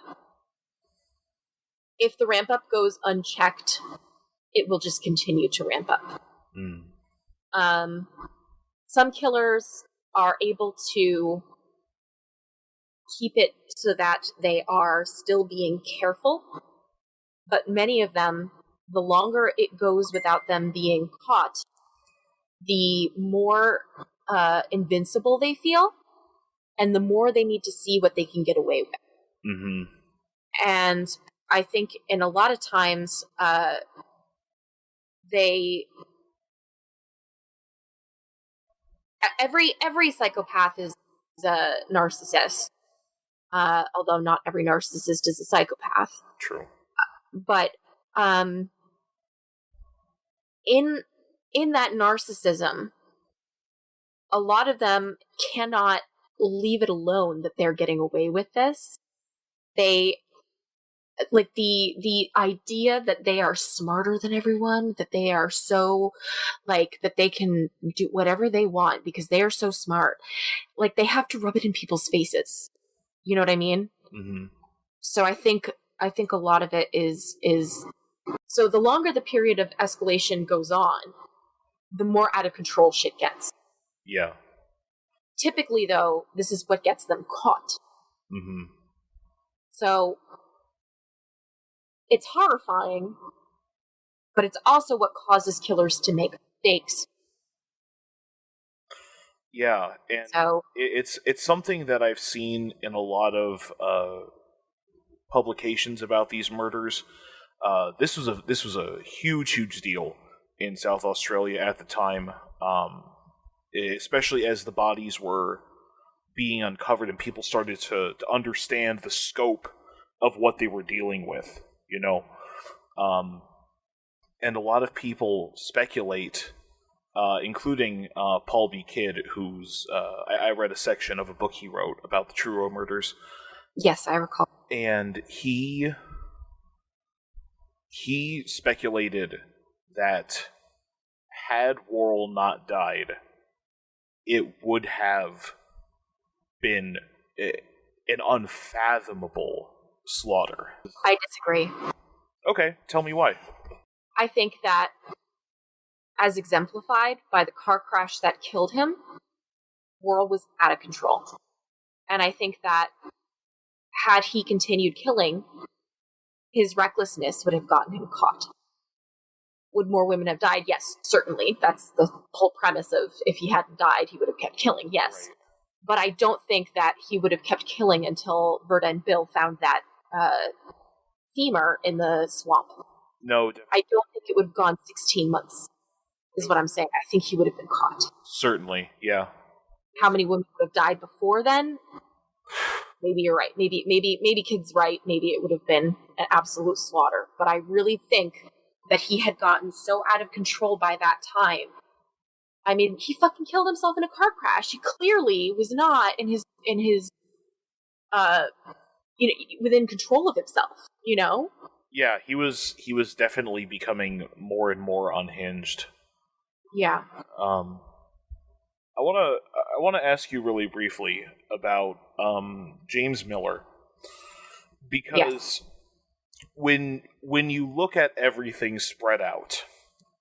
Speaker 3: If the ramp up goes unchecked, it will just continue to ramp up. Some killers are able to keep it so that they are still being careful, but many of them, the longer it goes without them being caught, the more invincible they feel, and the more they need to see what they can get away with.
Speaker 1: Mm-hmm.
Speaker 3: And I think in a lot of times, every psychopath is a narcissist, although not every narcissist is a psychopath.
Speaker 1: True.
Speaker 3: But in that narcissism, a lot of them cannot leave it alone that they're getting away with this. They like the idea that they are smarter than everyone, that they are so that they can do whatever they want because they are so smart. Like they have to rub it in people's faces. You know what I mean?
Speaker 1: Mm-hmm.
Speaker 3: So I think a lot of it is so the longer the period of escalation goes on, the more out of control shit gets.
Speaker 1: Yeah.
Speaker 3: Typically, though, this is what gets them caught.
Speaker 1: Mm-hmm.
Speaker 3: So it's horrifying, but it's also what causes killers to make mistakes.
Speaker 1: Yeah, and
Speaker 3: So
Speaker 1: it's something that I've seen in a lot of publications about these murders. This was a huge deal in South Australia at the time, especially as the bodies were being uncovered and people started to understand the scope of what they were dealing with. You know, and a lot of people speculate. Including Paul B. Kidd, who's I read a section of a book he wrote about the Truro murders.
Speaker 3: yes, I recall.
Speaker 1: And he speculated that had Worrell not died, it would have been an unfathomable slaughter.
Speaker 3: I disagree.
Speaker 1: Okay, tell me why.
Speaker 3: I think that, as exemplified by the car crash that killed him, Worrell was out of control. And I think that had he continued killing, his recklessness would have gotten him caught. Would more women have died? Yes, certainly. That's the whole premise of if he hadn't died, he would have kept killing, yes.
Speaker 1: Right.
Speaker 3: But I don't think that he would have kept killing until Verda and Bill found that femur in the swamp.
Speaker 1: No,
Speaker 3: I don't think it would have gone 16 months. Is what I'm saying. I think he would have been caught.
Speaker 1: certainly, yeah.
Speaker 3: How many women would have died before then? Maybe you're right. Maybe Kid's right. Maybe it would have been an absolute slaughter. But I really think that he had gotten so out of control by that time. I mean, he fucking killed himself in a car crash. He clearly was not in his within control of himself, you know?
Speaker 1: Yeah, he was definitely becoming more and more unhinged.
Speaker 3: Yeah.
Speaker 1: I want to ask you really briefly about James Miller, because
Speaker 3: Yes.
Speaker 1: when you look at everything spread out,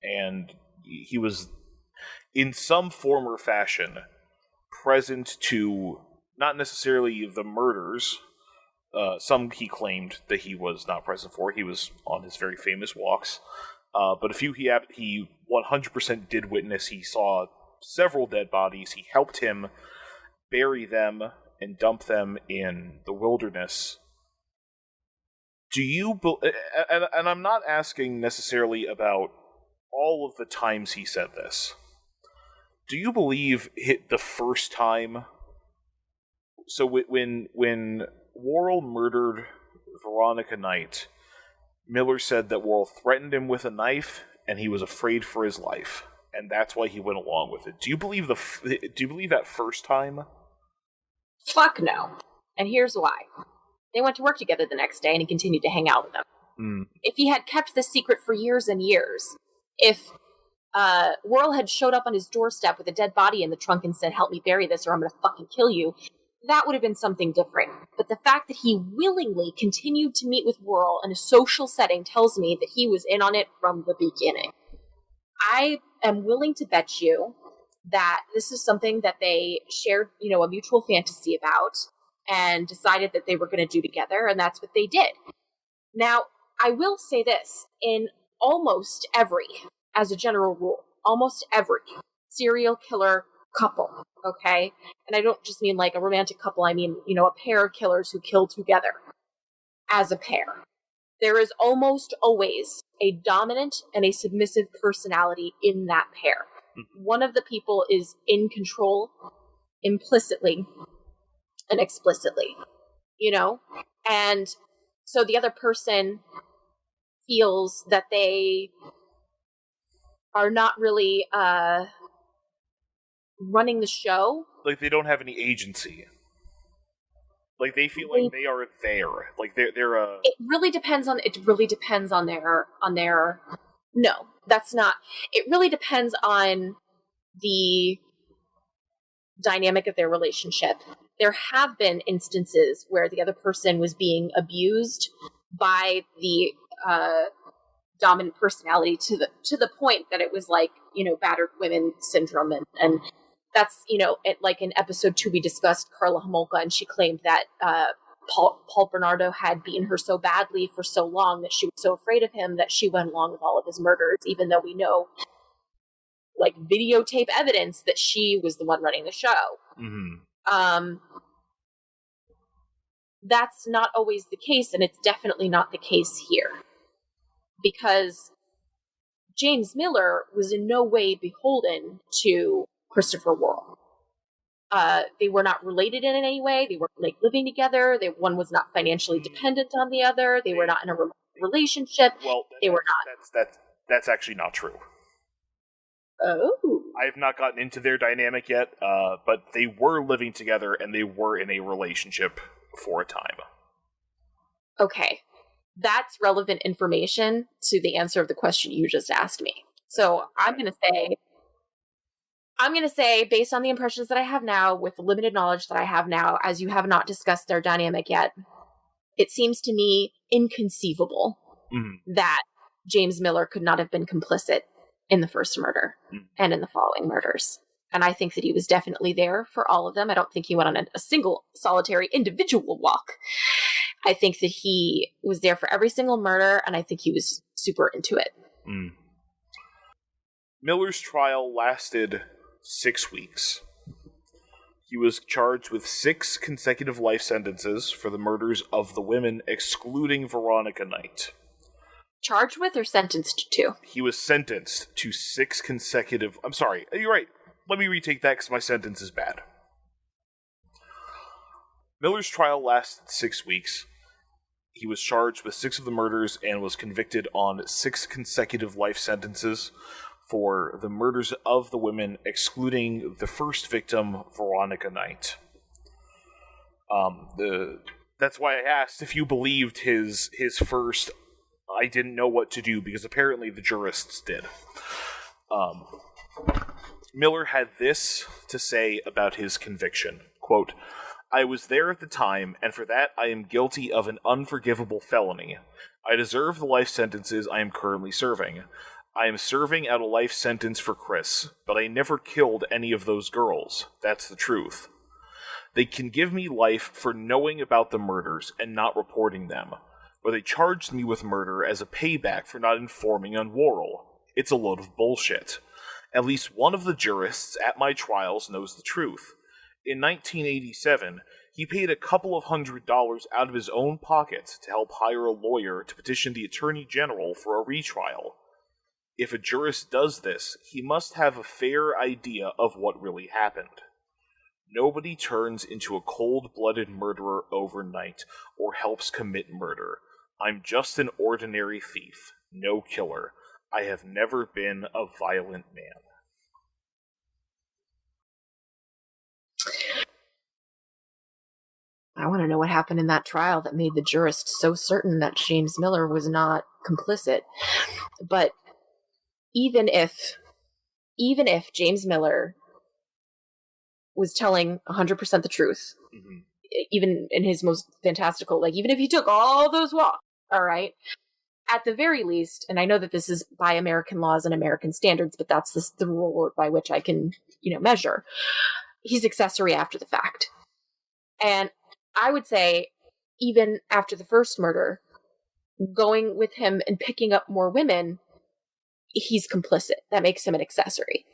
Speaker 1: and he was in some form or fashion present to not necessarily the murders. Some he claimed that he was not present for. He was on his very famous walks. But a few he 100% did witness. He saw several dead bodies. He helped him bury them and dump them in the wilderness. Do you... And I'm not asking necessarily about all of the times he said this. Do you believe the first time... So when Warrell murdered Veronica Knight, Miller said that Worrell threatened him with a knife, and he was afraid for his life, and that's why he went along with it. Do you believe that first time?
Speaker 3: Fuck no. And here's why. They went to work together the next day, and he continued to hang out with them.
Speaker 1: Mm.
Speaker 3: If he had kept this secret for years and years, if Worrell had showed up on his doorstep with a dead body in the trunk and said, "Help me bury this, or I'm going to fucking kill you," that would have been something different. But the fact that he willingly continued to meet with Warrell in a social setting tells me that he was in on it from the beginning. I am willing to bet you that this is something that they shared, a mutual fantasy about and decided that they were going to do together, and that's what they did. Now, I will say this, in almost every, as a general rule, almost every serial killer couple, okay? And I don't just mean like a romantic couple, I mean, a pair of killers who kill together as a pair. There is almost always a dominant and a submissive personality in that pair. One of the people is in control implicitly and explicitly, And so the other person feels that they are not really running the show.
Speaker 1: Like they don't have any agency. Like they feel like they are there. Like they're a.
Speaker 3: It really depends on their. No, that's not. It really depends on the dynamic of their relationship. There have been instances where the other person was being abused by the dominant personality to the point that it was like battered women syndrome, and that's, like in episode 2, we discussed Carla Homolka, and she claimed that Paul Bernardo had beaten her so badly for so long that she was so afraid of him that she went along with all of his murders, even though we know, like, videotape evidence that she was the one running the show.
Speaker 1: Mm-hmm.
Speaker 3: That's not always the case, and it's definitely not the case here. Because James Miller was in no way beholden to Christopher Worrell. They were not related in any way. They weren't like living together. One was not financially dependent on the other. They were not in a relationship.
Speaker 1: Well,
Speaker 3: they were not.
Speaker 1: That's actually not true.
Speaker 3: Oh.
Speaker 1: I have not gotten into their dynamic yet, but they were living together and they were in a relationship for a time.
Speaker 3: Okay. That's relevant information to the answer of the question you just asked me. So I'm going to say, based on the impressions that I have now, with the limited knowledge that I have now, as you have not discussed their dynamic yet, it seems to me inconceivable that James Miller could not have been complicit in the first murder and in the following murders. And I think that he was definitely there for all of them. I don't think he went on a single solitary individual walk. I think that he was there for every single murder, and I think he was super into it.
Speaker 1: Miller's trial lasted 6 weeks. He was charged with 6 consecutive life sentences for the murders of the women, excluding Veronica Knight.
Speaker 3: Charged with or sentenced to?
Speaker 1: He was sentenced to 6 consecutive... I'm sorry, you're right. Let me retake that because my sentence is bad. Miller's trial lasted 6 weeks. He was charged with 6 of the murders and was convicted on 6 consecutive life sentences for the murders of the women, excluding the first victim, Veronica Knight. That's why I asked if you believed his first "I didn't know what to do," because apparently the jurists did. Miller had this to say about his conviction, quote, "I was there at the time, and for that I am guilty of an unforgivable felony. I deserve the life sentences I am currently serving. I am serving out a life sentence for Chris, but I never killed any of those girls. That's the truth. They can give me life for knowing about the murders and not reporting them, but they charged me with murder as a payback for not informing on Warrell. It's a load of bullshit. At least one of the jurists at my trials knows the truth. In 1987, he paid a couple of $100s out of his own pocket to help hire a lawyer to petition the Attorney General for a retrial. If a jurist does this, he must have a fair idea of what really happened. Nobody turns into a cold-blooded murderer overnight or helps commit murder. I'm just an ordinary thief, no killer. I have never been a violent man."
Speaker 3: I want to know what happened in that trial that made the jurists so certain that James Miller was not complicit. But even if James Miller was telling 100% the truth, even in his most fantastical, like, even if he took all those walks, all right, at the very least, and I know that this is by American laws and American standards, but that's the rule by which I can, measure, he's accessory after the fact. And I would say, even after the first murder, going with him and picking up more women, he's complicit. That makes him an accessory.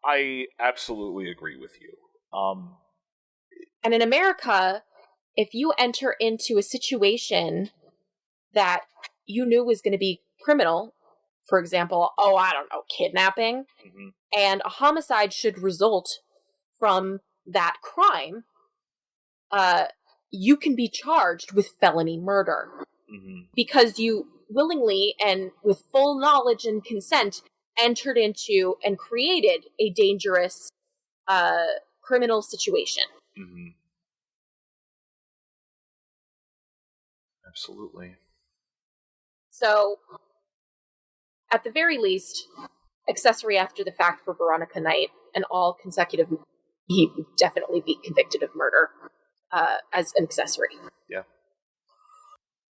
Speaker 1: I absolutely agree with you.
Speaker 3: And in America, if you enter into a situation that you knew was going to be criminal, for example, kidnapping, and a homicide should result from that crime, you can be charged with felony murder because you willingly and with full knowledge and consent entered into and created a dangerous criminal situation.
Speaker 1: Absolutely.
Speaker 3: So, at the very least, accessory after the fact for Veronica Knight, and all consecutive, he would definitely be convicted of murder as an accessory.
Speaker 1: Yeah.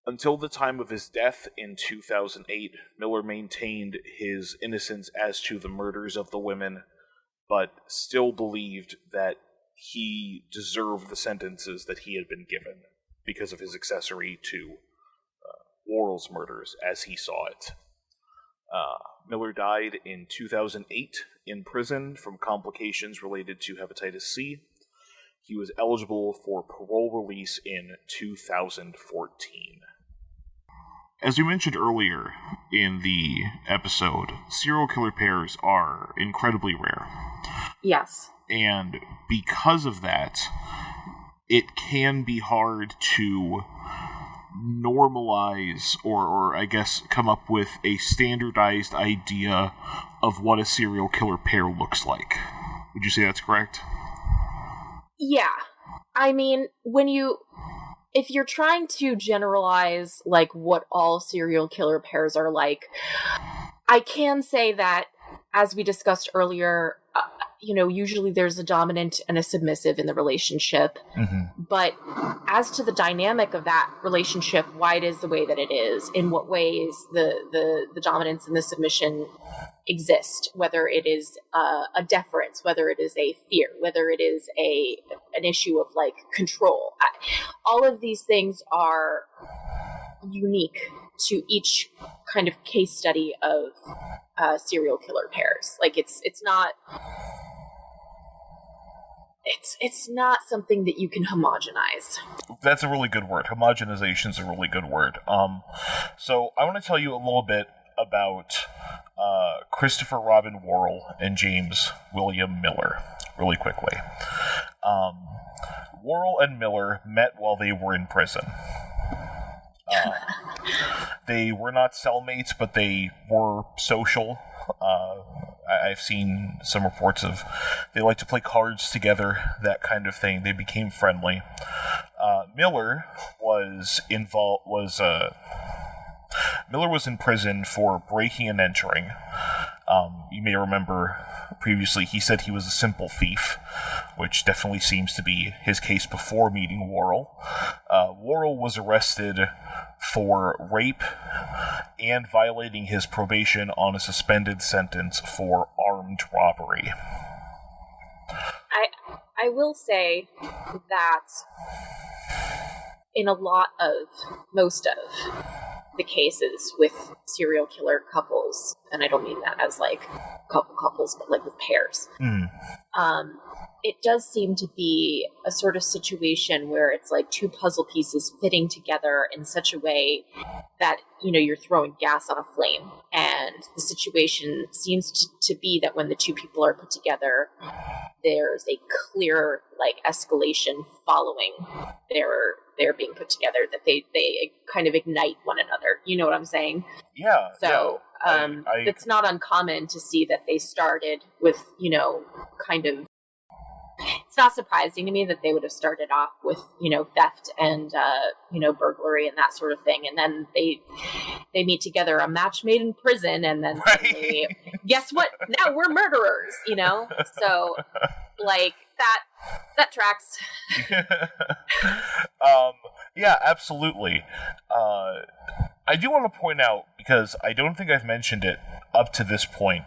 Speaker 1: Until the time of his death in 2008, Miller maintained his innocence as to the murders of the women, but still believed that he deserved the sentences that he had been given because of his accessory to Worrell's murders as he saw it. Miller died in 2008 in prison from complications related to hepatitis C. He was eligible for parole release in 2014. As we mentioned earlier in the episode, serial killer pairs are incredibly rare.
Speaker 3: Yes.
Speaker 1: And because of that, it can be hard to normalize or I guess come up with a standardized idea of what a serial killer pair looks like. Would you say that's correct?
Speaker 3: Yeah. I mean, if you're trying to generalize, like, what all serial killer pairs are like, I can say that, as we discussed earlier, usually there's a dominant and a submissive in the relationship. Mm-hmm. But as to the dynamic of that relationship, why it is the way that it is, in what ways the dominance and the submission exist, whether it is a deference, whether it is a fear, whether it is an issue of, like, control. All of these things are unique to each kind of case study of serial killer pairs. Like, it's not something that you can homogenize.
Speaker 1: That's a really good word. Homogenization is a really good word. So I want to tell you a little bit about Christopher Robin Worrell and James William Miller really quickly. Worrell and Miller met while they were in prison. They were not cellmates, but they were social. I've seen some reports of they like to play cards together, that kind of thing. They became friendly. Miller was in prison for breaking and entering. You may remember previously he said he was a simple thief, which definitely seems to be his case before meeting Worrell. Worrell was arrested for rape and violating his probation on a suspended sentence for armed robbery.
Speaker 3: I will say that in most of the cases with serial killer couples, and I don't mean that as like couples, but like with pairs, it does seem to be a sort of situation where it's like two puzzle pieces fitting together in such a way that, you're throwing gas on a flame. And the situation seems to be that when the two people are put together, there's a clear, like, escalation following their being put together, that they kind of ignite one another. You know what I'm saying?
Speaker 1: Yeah.
Speaker 3: So it's not uncommon to see that they started with, kind of, it's not surprising to me that they would have started off with, theft and, burglary and that sort of thing. And then they meet together, a match made in prison, and then suddenly, guess what? Now we're murderers, So, like, that tracks.
Speaker 1: Yeah, absolutely. I do want to point out, because I don't think I've mentioned it up to this point,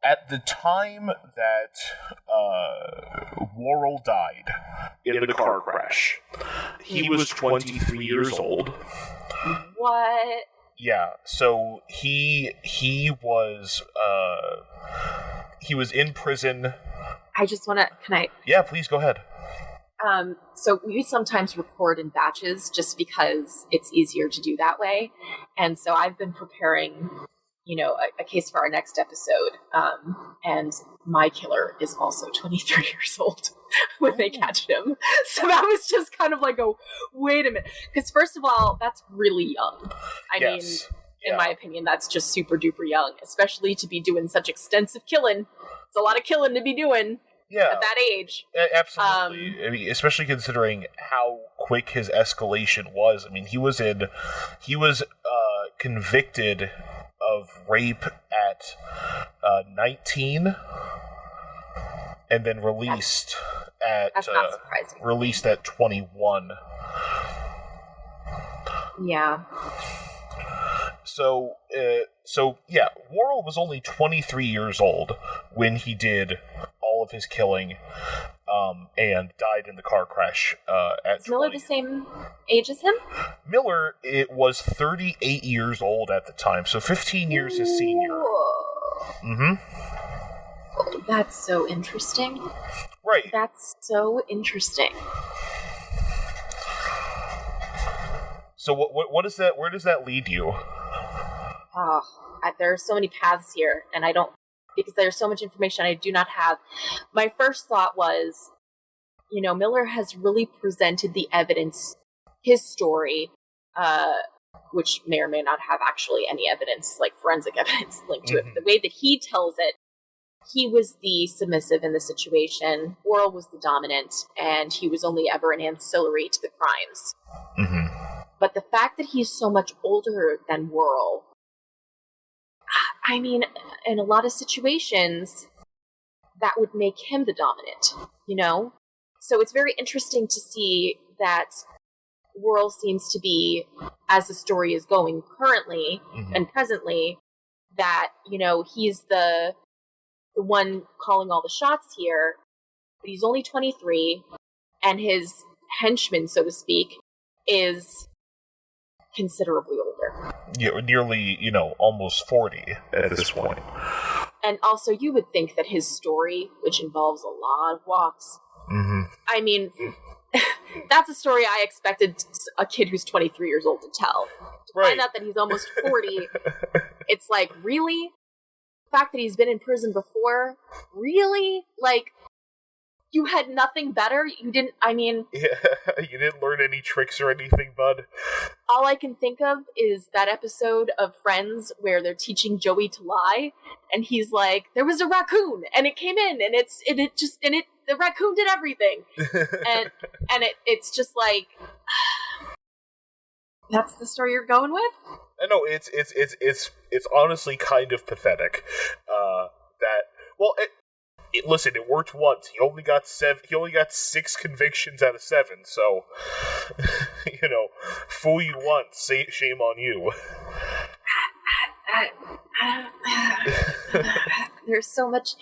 Speaker 1: at the time that Warrell died in the car crash, he was 23 years old.
Speaker 3: What?
Speaker 1: Yeah, so he was in prison.
Speaker 3: I just want to, can I?
Speaker 1: Yeah, please go ahead.
Speaker 3: So we sometimes record in batches just because it's easier to do that way. And so I've been preparing, a case for our next episode. And my killer is also 23 years old when they catch him. So that was just kind of like wait a minute. Because first of all, that's really young. I mean, in my opinion, that's just super duper young, especially to be doing such extensive killing. It's a lot of killing to be doing.
Speaker 1: Yeah,
Speaker 3: at that age.
Speaker 1: Absolutely. I mean, especially considering how quick his escalation was. I mean, he was convicted of rape at 19, and then released
Speaker 3: that's not surprising.
Speaker 1: Released at 21.
Speaker 3: Yeah.
Speaker 1: Warrell was only 23 years old when he did all of his killing, and died in the car crash at
Speaker 3: Is Miller
Speaker 1: 20.
Speaker 3: the same age as him?
Speaker 1: Miller, it was 38 years old at the time, so 15 years his senior. Mm-hmm.
Speaker 3: That's so interesting.
Speaker 1: Right.
Speaker 3: That's so interesting.
Speaker 1: So what is that? Where does that lead you?
Speaker 3: Oh, there are so many paths here, and I don't, because there's so much information I do not have. My first thought was, Miller has really presented the evidence, his story, which may or may not have actually any evidence, like forensic evidence linked to it. The way that he tells it, he was the submissive in the situation, Warrell was the dominant, and he was only ever an ancillary to the crimes.
Speaker 1: Mm-hmm.
Speaker 3: But the fact that he's so much older than Warrell, I mean, in a lot of situations, that would make him the dominant, So it's very interesting to see that Warrell seems to be, as the story is going currently and presently, that, he's the one calling all the shots here, but he's only 23, and his henchman, so to speak, is considerably older.
Speaker 1: Yeah, nearly, almost 40 at this point.
Speaker 3: And also, you would think that his story, which involves a lot of walks, I mean, that's a story I expected a kid who's 23 years old to tell. To find out that he's almost 40, it's like, really? The fact that he's been in prison before, really? Like, you had nothing better? You didn't,
Speaker 1: Yeah, you didn't learn any tricks or anything, bud.
Speaker 3: All I can think of is that episode of Friends where they're teaching Joey to lie, and he's like, there was a raccoon, and it came in, and the raccoon did everything. and it's just like, that's the story you're going with?
Speaker 1: I know, it's honestly kind of pathetic. Listen, it worked once. He only got 6 convictions out of 7. So, fool you once, shame on you.
Speaker 3: There's so much.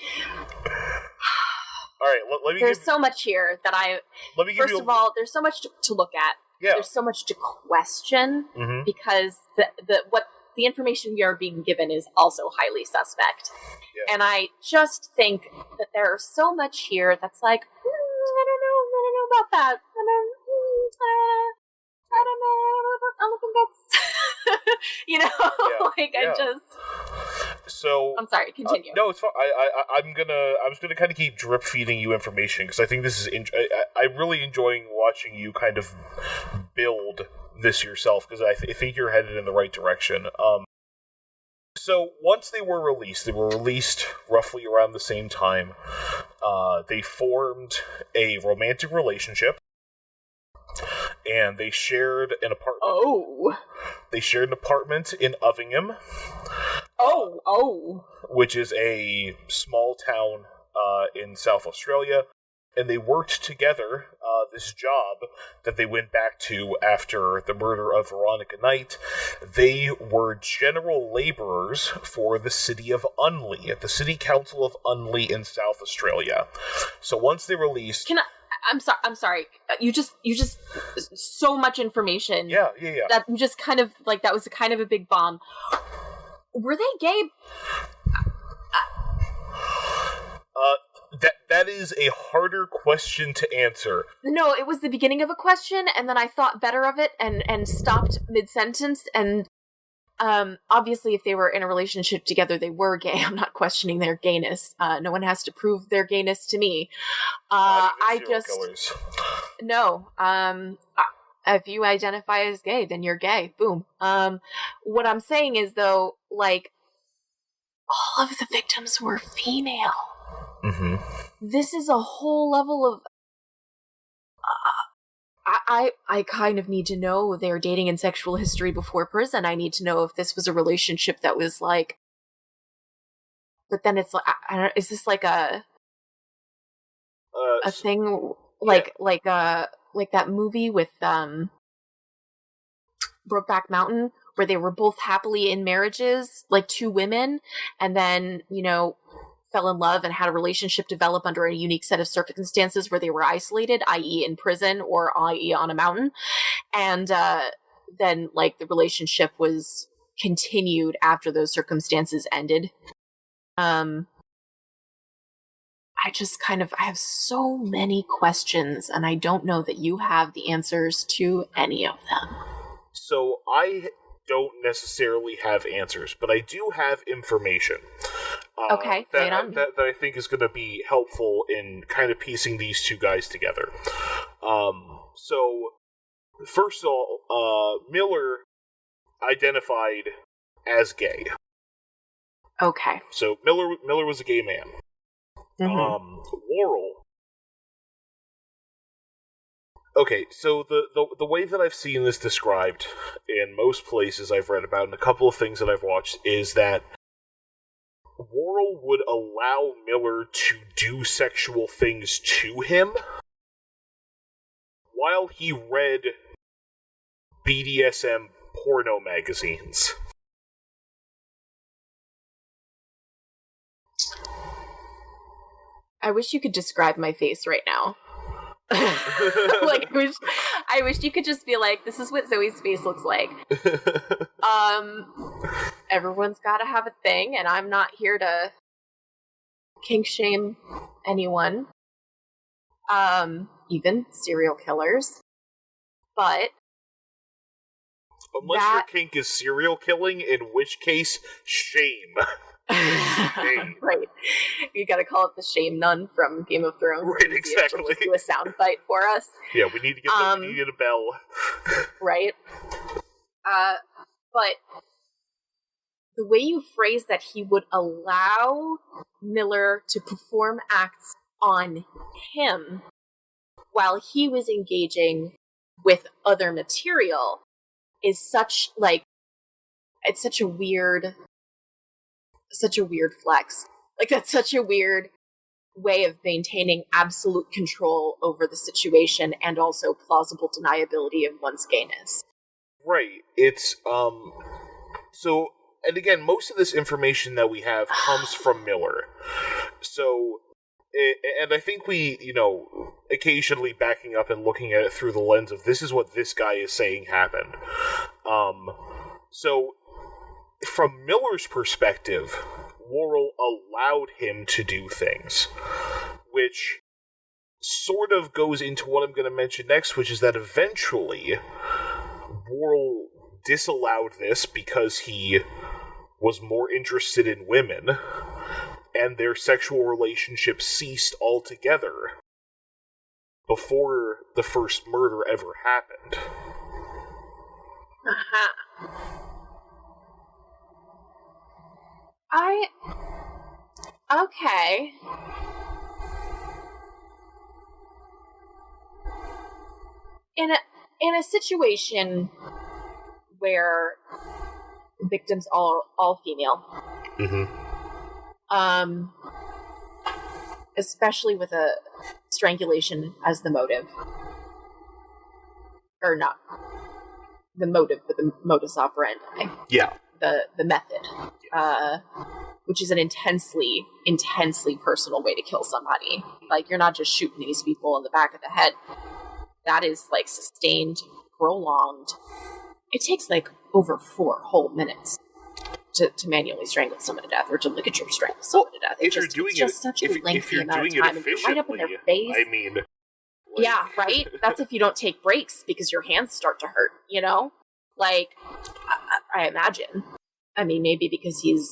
Speaker 1: All right, let me.
Speaker 3: There's so much here that I.
Speaker 1: Let me give
Speaker 3: First of all, there's so much to look at.
Speaker 1: Yeah.
Speaker 3: There's so much to question because the information we are being given is also highly suspect. Yeah. And I just think that there are so much here that's like, I don't know about that. I don't know.
Speaker 1: That's... So
Speaker 3: I'm sorry. Continue.
Speaker 1: No, it's fine. I'm just gonna kind of keep drip feeding you information because I think this is. I'm really enjoying watching you kind of build this yourself because I think you're headed in the right direction. So once they were released roughly around the same time. They formed a romantic relationship. And they shared an apartment.
Speaker 3: Oh.
Speaker 1: They shared an apartment in Uvingham.
Speaker 3: Oh.
Speaker 1: Which is a small town in South Australia. And they worked together this job that they went back to after the murder of Veronica Knight. They were general laborers for the city of Unley, at the City Council of Unley in South Australia. So once they released...
Speaker 3: I'm sorry. You just so much information.
Speaker 1: Yeah.
Speaker 3: That you just kind of like that was kind of a big bomb. Were they gay?
Speaker 1: That is a harder question to answer.
Speaker 3: No, it was the beginning of a question, and then I thought better of it and stopped mid-sentence, and obviously if they were in a relationship together, they were gay. I'm not questioning their gayness. No one has to prove their gayness to me. No. If you identify as gay, then you're gay. Boom. What I'm saying is, though, like, all of the victims were female.
Speaker 1: Mm-hmm.
Speaker 3: This is a whole level of... I kind of need to know their dating and sexual history before prison. I need to know if this was a relationship that was like... But then it's like... I don't, is this like a thing... Like that movie with Brokeback Mountain, where they were both happily in marriages, like two women, and then, fell in love and had a relationship develop under a unique set of circumstances where they were isolated, i.e. in prison or i.e. on a mountain. And then like the relationship was continued after those circumstances ended. I have so many questions, and I don't know that you have the answers to any of them.
Speaker 1: So I don't necessarily have answers, but I do have information.
Speaker 3: Okay,
Speaker 1: that I think is going to be helpful in kind of piecing these two guys together. So, first of all, Miller identified as gay.
Speaker 3: Okay.
Speaker 1: So Miller was a gay man.
Speaker 3: Mm-hmm.
Speaker 1: Warrell. Okay, so the way that I've seen this described in most places I've read about, and a couple of things that I've watched, is that Warrell would allow Miller to do sexual things to him while he read BDSM porno magazines.
Speaker 3: I wish you could describe my face right now. Like, I wish you could just be like, this is what Zoe's face looks like. Everyone's got to have a thing, and I'm not here to kink shame anyone, even serial killers. But
Speaker 1: unless your kink is serial killing, in which case, shame.
Speaker 3: Right. You gotta call it the shame nun from Game of Thrones.
Speaker 1: Right, exactly.
Speaker 3: Do a sound bite for us.
Speaker 1: Yeah, we need to get a bell.
Speaker 3: Right. But the way you phrase that he would allow Miller to perform acts on him while he was engaging with other material is such, like, it's such a weird flex. Like, that's such a weird way of maintaining absolute control over the situation and also plausible deniability of one's gayness.
Speaker 1: Right. It's, so, and again, most of this information that we have comes from Miller. So, and I think we, occasionally backing up and looking at it through the lens of this is what this guy is saying happened. So, from Miller's perspective, Worrell allowed him to do things, which sort of goes into what I'm going to mention next, which is that eventually Worrell disallowed this because he was more interested in women, and their sexual relationship ceased altogether before the first murder ever happened.
Speaker 3: Okay. In a situation where victims are all female, especially with a strangulation as the motive, or not the motive, but the modus operandi.
Speaker 1: Yeah.
Speaker 3: The method, which is an intensely personal way to kill somebody. Like, you're not just shooting these people in the back of the head. That is, like, sustained, prolonged. It takes, like, over 4 whole minutes to manually strangle someone to death, or to ligature strangle someone to death. If you're doing it right up in their face.
Speaker 1: I mean...
Speaker 3: Yeah, right? That's if you don't take breaks, because your hands start to hurt, Like, I imagine. I mean, maybe because he's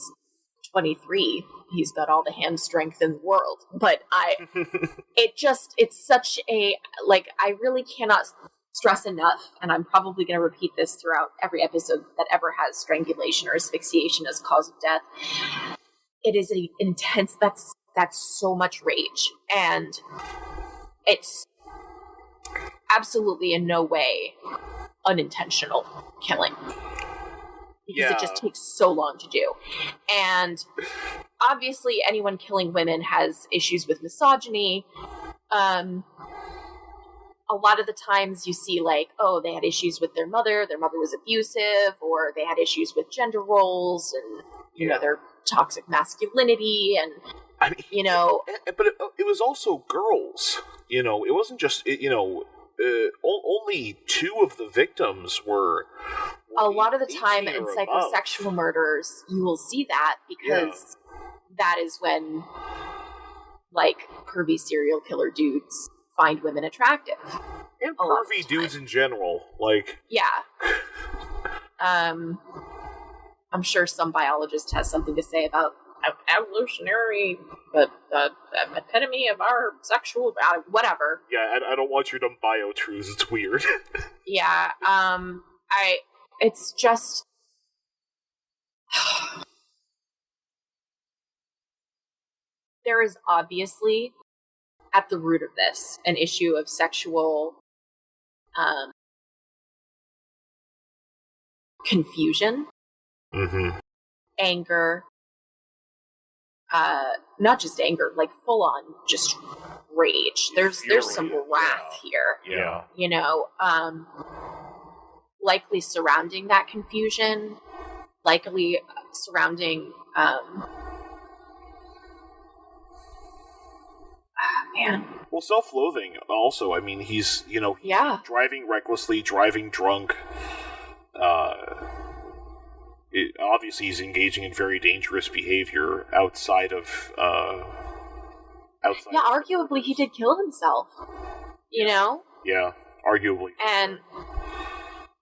Speaker 3: 23, he's got all the hand strength in the world. But it's such a, like, I really cannot stress enough, and I'm probably going to repeat this throughout every episode that ever has strangulation or asphyxiation as cause of death. It is an intense, that's so much rage. And it's absolutely in no way unintentional killing, because it just takes so long to do. And obviously anyone killing women has issues with misogyny, a lot of the times you see like, oh, they had issues with their mother was abusive, or they had issues with gender roles and, you know, their toxic masculinity and,
Speaker 1: I mean,
Speaker 3: you know.
Speaker 1: But it was also girls, you know, it wasn't just, you know, only 2 of the victims were
Speaker 3: a lot of the time in
Speaker 1: above.
Speaker 3: psychosexual murders, you will see that because that is when, like, pervy serial killer dudes find women attractive.
Speaker 1: And pervy dudes in general, like...
Speaker 3: Yeah. I'm sure some biologist has something to say about evolutionary, the epitome of our sexual, whatever.
Speaker 1: Yeah, I don't want your dumb bio truths, it's weird.
Speaker 3: Yeah, it's just... There is obviously, at the root of this, an issue of sexual confusion, anger, not just anger, like full on just rage. There's some wrath here.
Speaker 1: Yeah.
Speaker 3: You know, likely surrounding that confusion, likely surrounding man.
Speaker 1: Well, self-loathing also. I mean, he's, you know, driving recklessly, driving drunk. Obviously, he's engaging in very dangerous behavior outside of.
Speaker 3: Yeah, arguably, he did kill himself. You know.
Speaker 1: Yeah, arguably.
Speaker 3: And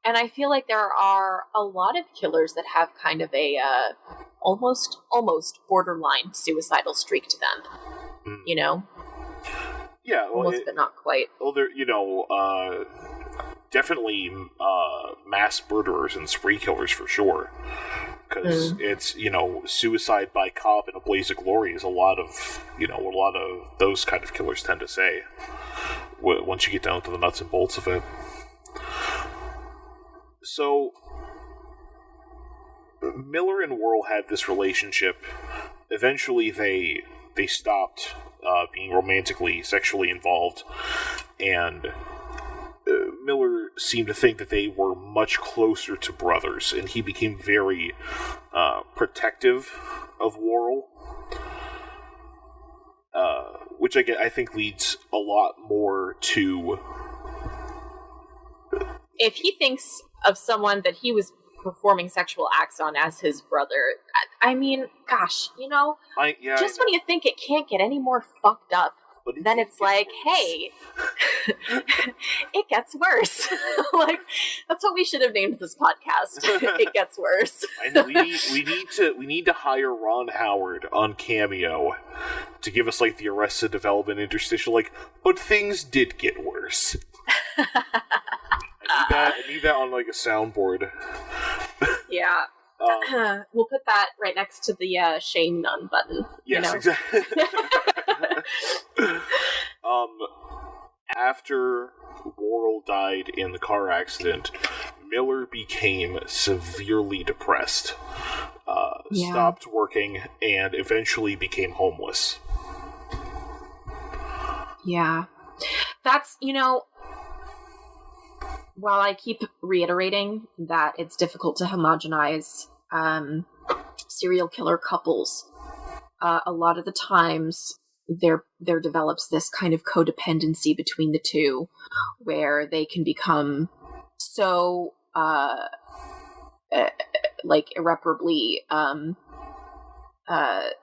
Speaker 3: I feel like there are a lot of killers that have kind of a almost borderline suicidal streak to them. You know.
Speaker 1: Yeah, well,
Speaker 3: almost, but not quite.
Speaker 1: Well, there, you know, definitely mass murderers and spree killers for sure. Because it's, you know, suicide by cop in a blaze of glory is a lot of those kind of killers tend to say. Once you get down to the nuts and bolts of it. So, Miller and Worrell had this relationship. Eventually, they stopped being romantically, sexually involved, and Miller seemed to think that they were much closer to brothers, and he became very protective of Worrell, which I think leads a lot more to...
Speaker 3: If he thinks of someone that he was performing sexual acts on as his brother, I mean, gosh, you know, just when you think it can't get any more fucked up, then it's like, hey, it gets worse. Like, that's what we should have named this podcast. It gets worse.
Speaker 1: I know, we need to hire Ron Howard on Cameo to give us like the Arrested Development interstitial, like, but things did get worse. I need that on like a soundboard.
Speaker 3: Yeah. We'll put that right next to the shame none button.
Speaker 1: Yes,
Speaker 3: you know?
Speaker 1: Exactly. After Worrell died in the car accident, Miller became severely depressed, stopped working, and eventually became homeless.
Speaker 3: Yeah. That's, you know, while I keep reiterating that it's difficult to homogenize serial killer couples, a lot of the times there develops this kind of codependency between the two, where they can become so like irreparably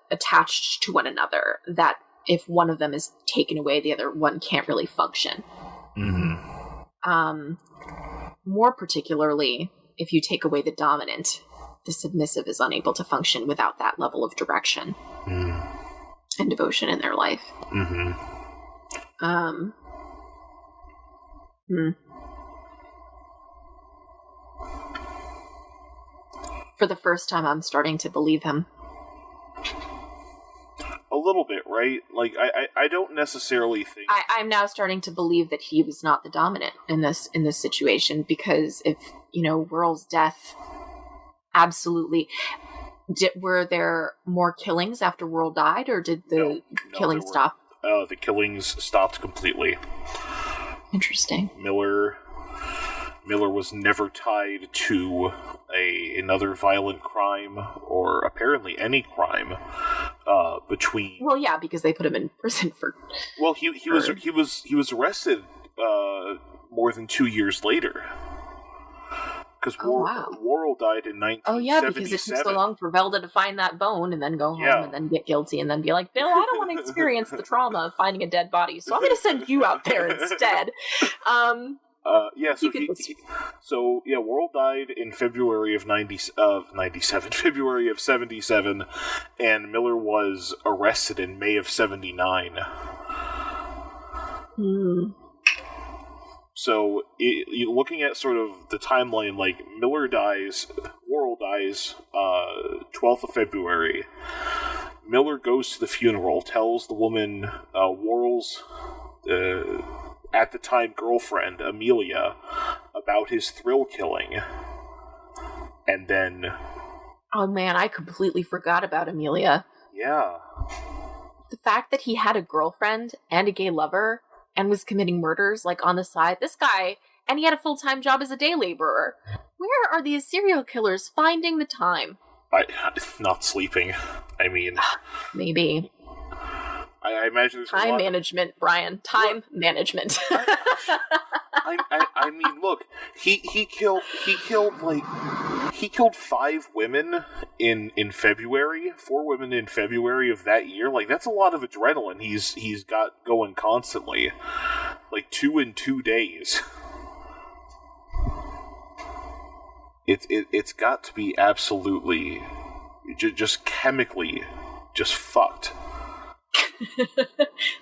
Speaker 3: attached to one another that if one of them is taken away, the other one can't really function. More particularly, if you take away the dominant, the submissive is unable to function without that level of direction and devotion in their life. For the first time, I'm starting to believe him.
Speaker 1: A little bit, right? Like, I don't necessarily think...
Speaker 3: I'm now starting to believe that he was not the dominant in this situation, because if, you know, Worrell's death absolutely... were there more killings after Worrell died, or did the killings stop?
Speaker 1: The killings stopped completely.
Speaker 3: Interesting.
Speaker 1: Miller was never tied to another violent crime, or apparently any crime, between.
Speaker 3: Well, yeah, because they put him in prison for.
Speaker 1: Well, he was arrested more than 2 years later. Because Warrell died in 1977.
Speaker 3: Oh, yeah, because it took so long for Velda to find that bone and then go home and then get guilty and then be like, Bill, I don't want to experience the trauma of finding a dead body, so I'm going to send you out there instead.
Speaker 1: Warrell died in February of 77, and Miller was arrested in May of 79. So, looking at sort of the timeline, like, Warrell dies 12th of February. Miller goes to the funeral, tells the woman, Worrell's, at the time girlfriend, Amelia, about his thrill killing. And then...
Speaker 3: Oh man, I completely forgot about Amelia.
Speaker 1: Yeah.
Speaker 3: The fact that he had a girlfriend and a gay lover and was committing murders, like, on the side. This guy, and he had a full-time job as a day laborer. Where are these serial killers finding the time?
Speaker 1: Not sleeping. I mean...
Speaker 3: Maybe.
Speaker 1: I imagine there's
Speaker 3: time management, Brian. Time management.
Speaker 1: I mean, look, he killed 5 women in February, 4 women in February of that year. Like, that's a lot of adrenaline he's got going constantly. Like, 2 in 2 days. It's got to be absolutely just chemically just fucked.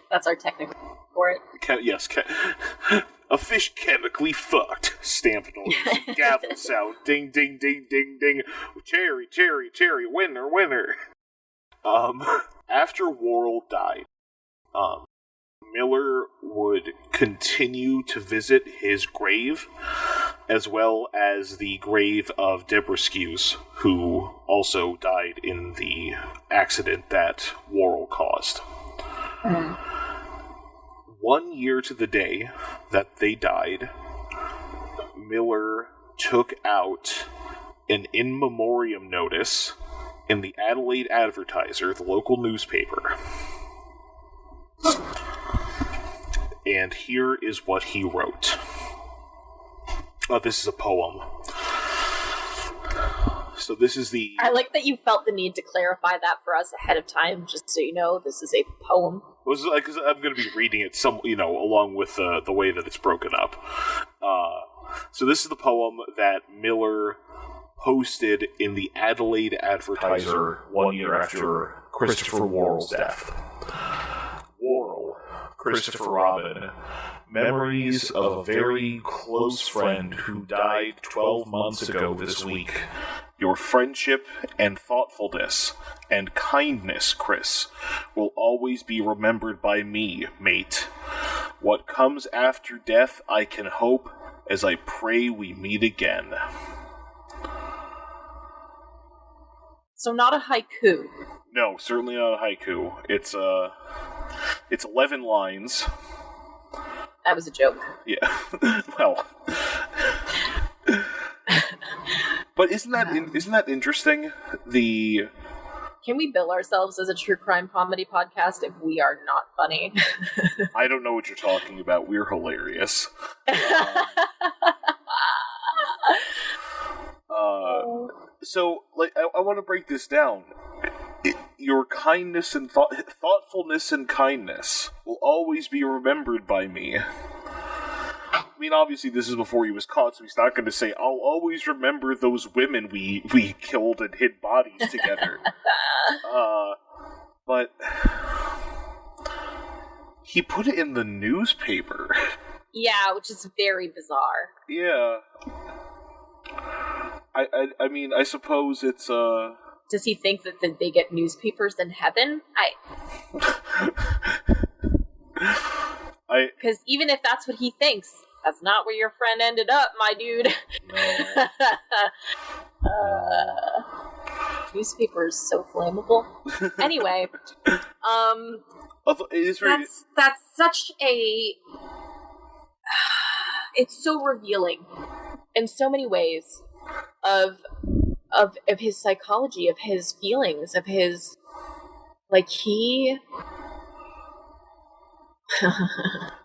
Speaker 3: That's our technical for it.
Speaker 1: Yes. A fish chemically fucked. Stamp noise. Gavel sound. Ding, ding, ding, ding, ding. Cherry, cherry, cherry. Winner, winner. After Warrell died, Miller would continue to visit his grave, as well as the grave of Debra Skews, who also died in the accident that Warrell caused. 1 year to the day that they died, Miller took out an in memoriam notice in the Adelaide Advertiser, the local newspaper. And here is what he wrote. This is a poem. So this is the...
Speaker 3: I like that you felt the need to clarify that for us ahead of time, just so you know this is a poem.
Speaker 1: Because I'm going to be reading it along with the way that it's broken up. So this is the poem that Miller posted in the Adelaide Advertiser 1 year after Christopher Worrell's death. Worrell, Christopher Robin, memories of a very close friend who died 12 months ago this week. Your friendship and thoughtfulness and kindness, Chris, will always be remembered by me, mate. What comes after death, I can hope, as I pray we meet again.
Speaker 3: So not a haiku.
Speaker 1: No, certainly not a haiku. It's 11 lines.
Speaker 3: That was a joke.
Speaker 1: Yeah. Well... But isn't that interesting?
Speaker 3: Can we bill ourselves as a true crime comedy podcast if we are not funny?
Speaker 1: I don't know what you're talking about. We're hilarious. So, like, I want to break this down. Your kindness and thoughtfulness and kindness will always be remembered by me. I mean, obviously, this is before he was caught, so he's not going to say, I'll always remember those women we killed and hid bodies together. But he put it in the newspaper.
Speaker 3: Yeah, which is very bizarre.
Speaker 1: Yeah. I mean, I suppose it's,
Speaker 3: Does he think that they get newspapers in heaven? Because even if that's what he thinks, that's not where your friend ended up, my dude.
Speaker 1: No.
Speaker 3: Newspaper is so flammable. Anyway,
Speaker 1: it is very...
Speaker 3: that's such a... it's so revealing in so many ways of his psychology, of his feelings, of his, like, he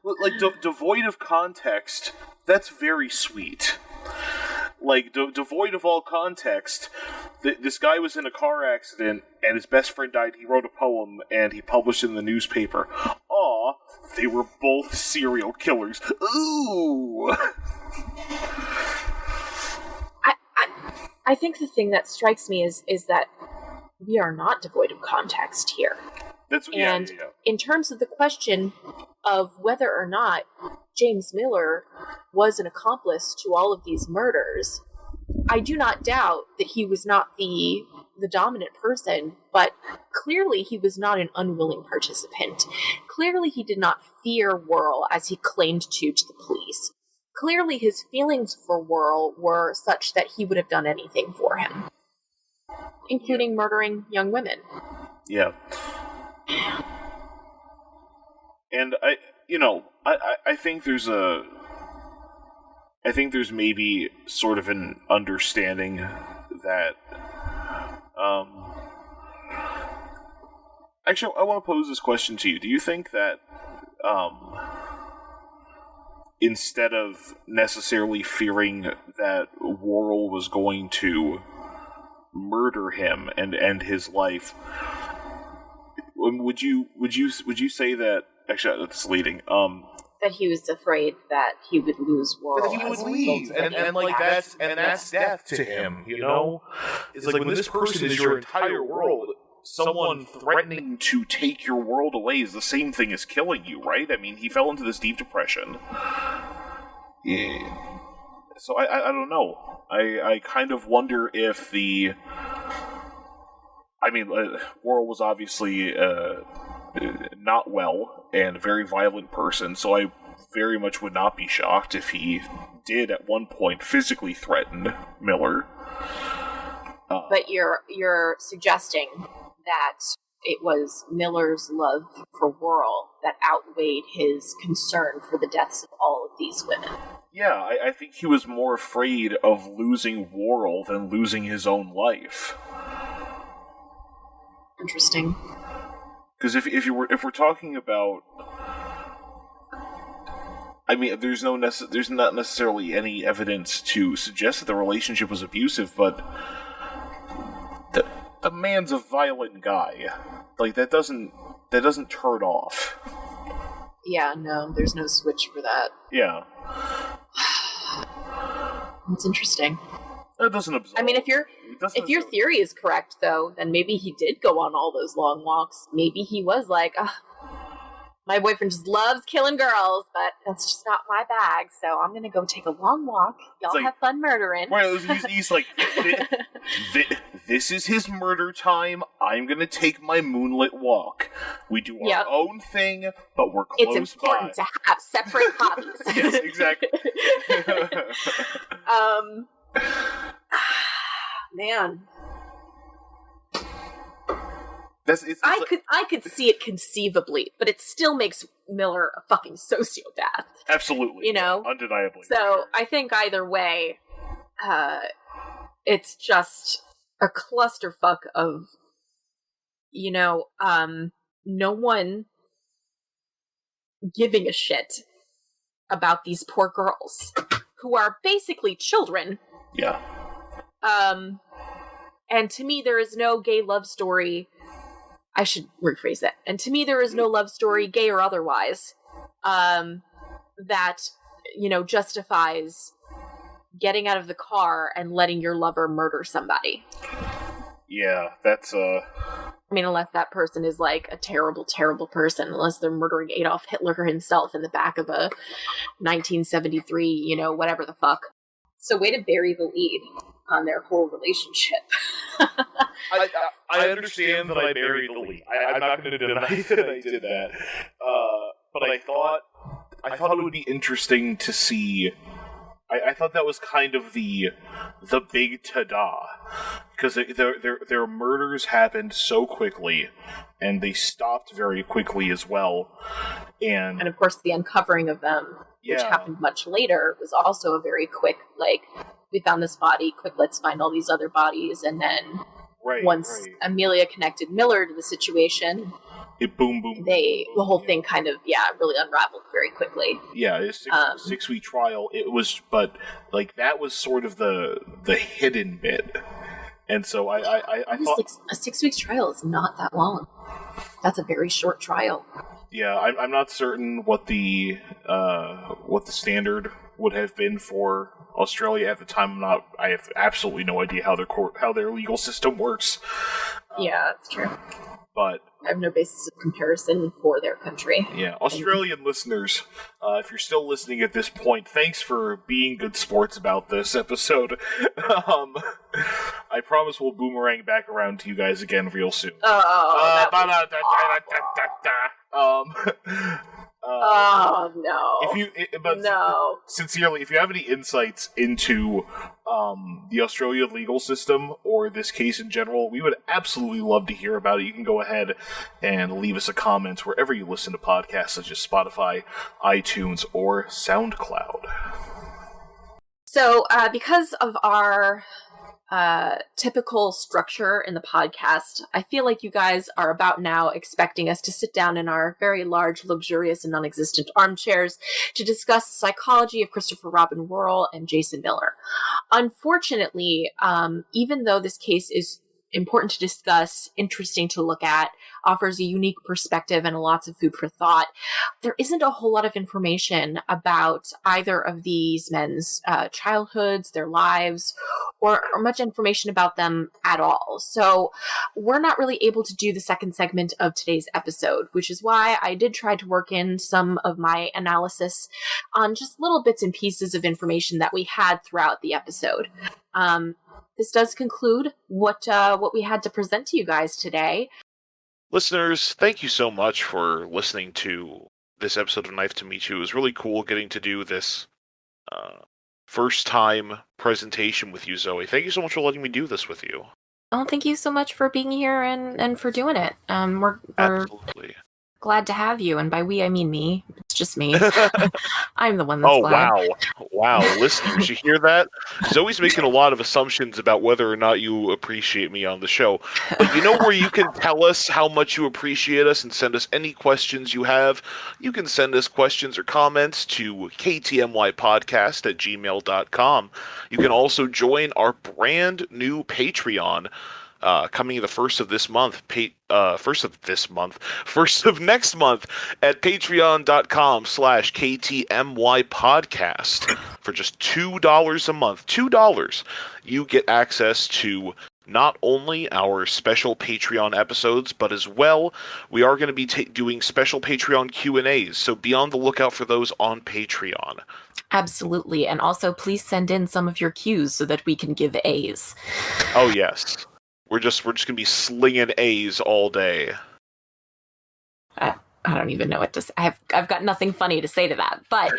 Speaker 1: like, devoid of context, that's very sweet. Like, devoid of all context, this guy was in a car accident, and his best friend died. He wrote a poem, and he published it in the newspaper. Aw, they were both serial killers. Ooh!
Speaker 3: I think the thing that strikes me is that we are not devoid of context here.
Speaker 1: Yeah.
Speaker 3: In terms of the question of whether or not James Miller was an accomplice to all of these murders, I do not doubt that he was not the dominant person, but clearly he was not an unwilling participant. Clearly he did not fear Worrell as he claimed to the police. Clearly his feelings for Worrell were such that he would have done anything for him, including murdering young women.
Speaker 1: Yeah. And I think there's maybe sort of an understanding that, actually, I want to pose this question to you. Do you think that, instead of necessarily fearing that Worrell was going to murder him and end his life, would you say that? Actually, that's leading.
Speaker 3: That he was afraid that he would lose Warrell.
Speaker 1: That he would leave, and like that's death to him. You know, it's like when this person is your entire world, someone threatening to take your world away is the same thing as killing you, right? I mean, he fell into this deep depression. Yeah. So I don't know. I kind of wonder if the. I mean, Warrell was obviously not well and a very violent person, so I very much would not be shocked if he did at one point physically threaten Miller.
Speaker 3: But you're suggesting that it was Miller's love for Worrell that outweighed his concern for the deaths of all of these women.
Speaker 1: Yeah, I think he was more afraid of losing Warrell than losing his own life.
Speaker 3: Interesting.
Speaker 1: Because if we're talking about, I mean, there's not necessarily any evidence to suggest that the relationship was abusive, but the man's a violent guy. Like, that doesn't turn off.
Speaker 3: Yeah, no, there's no switch for that.
Speaker 1: Yeah.
Speaker 3: It's interesting.
Speaker 1: That doesn't absolve.
Speaker 3: I mean, if your theory is correct, though, then maybe he did go on all those long walks. Maybe he was like, my boyfriend just loves killing girls, but that's just not my bag, so I'm going to go take a long walk. Y'all have fun murdering.
Speaker 1: Right, he's like, this is his murder time. I'm going to take my moonlit walk. We do our own thing, but we're close by.
Speaker 3: It's important to have separate hobbies.
Speaker 1: Yes, exactly.
Speaker 3: Man.
Speaker 1: I
Speaker 3: could see it conceivably, but it still makes Miller a fucking sociopath.
Speaker 1: Absolutely.
Speaker 3: You know?
Speaker 1: Undeniably.
Speaker 3: So I think either way, it's just a clusterfuck of, no one giving a shit about these poor girls who are basically children.
Speaker 1: Yeah.
Speaker 3: And to me, there is no gay love story. I should rephrase that. And to me, there is no love story, gay or otherwise, that, justifies getting out of the car and letting your lover murder somebody.
Speaker 1: Yeah, that's,
Speaker 3: I mean, unless that person is, like, a terrible, terrible person, unless they're murdering Adolf Hitler himself in the back of a 1973, whatever the fuck. So way to bury the lead on their whole relationship.
Speaker 1: I understand that I buried the lead. I'm not going to deny that I did that. But I thought it would be interesting to see. I thought that was kind of the big ta-da, because their murders happened so quickly, and they stopped very quickly as well.
Speaker 3: And of course, the uncovering of them, which happened much later, was also a very quick, like, we found this body, quick, let's find all these other bodies. And then once Amelia connected Miller to the situation, the whole thing kind of, really unraveled very quickly.
Speaker 1: Yeah, it's a 6-week trial. It was, but, like, that was sort of the hidden bit. And so I thought...
Speaker 3: A 6-week trial is not that long. That's a very short trial.
Speaker 1: Yeah, I'm not certain what the standard would have been for Australia at the time. I have absolutely no idea how their legal system works.
Speaker 3: Yeah, that's true.
Speaker 1: But
Speaker 3: I have no basis of comparison for their country.
Speaker 1: Yeah, Australian listeners, if you're still listening at this point, thanks for being good sports about this episode. I promise we'll boomerang back around to you guys again real soon.
Speaker 3: Oh no!
Speaker 1: Sincerely, if you have any insights into the Australia legal system or this case in general, we would absolutely love to hear about it. You can go ahead and leave us a comment wherever you listen to podcasts, such as Spotify, iTunes, or SoundCloud.
Speaker 3: So, because of our typical structure in the podcast, I feel like you guys are about now expecting us to sit down in our very large, luxurious, and non-existent armchairs to discuss the psychology of Christopher Robin Worrell and Jason Miller. Unfortunately, even though this case is important to discuss, interesting to look at, offers a unique perspective and lots of food for thought, there isn't a whole lot of information about either of these men's childhoods, their lives, or much information about them at all. So we're not really able to do the second segment of today's episode, which is why I did try to work in some of my analysis on just little bits and pieces of information that we had throughout the episode. This does conclude what we had to present to you guys today.
Speaker 4: Listeners, thank you so much for listening to this episode of Knife to Meet You. It was really cool getting to do this first-time presentation with you, Zoe. Thank you so much for letting me do this with you.
Speaker 3: Oh, thank you so much for being here and for doing it. We're
Speaker 4: Absolutely
Speaker 3: glad to have you, and by we I mean me. It's just me. I'm the one that's glad.
Speaker 4: Wow, listeners, you hear that? Zoe's making a lot of assumptions about whether or not you appreciate me on the show. But you know where you can tell us how much you appreciate us and send us any questions you have? You can send us questions or comments to ktmypodcast@gmail.com. You can also join our brand new Patreon, coming the first of next month at patreon.com/KTMY podcast. For just $2 a month, $2, you get access to not only our special Patreon episodes, but as well, we are going to be doing special Patreon Q&As, so be on the lookout for those on Patreon.
Speaker 3: Absolutely, and also please send in some of your cues so that we can give A's.
Speaker 4: Oh yes. We're just gonna be slinging A's all day.
Speaker 3: I don't even know what to say. I've got nothing funny to say to that, but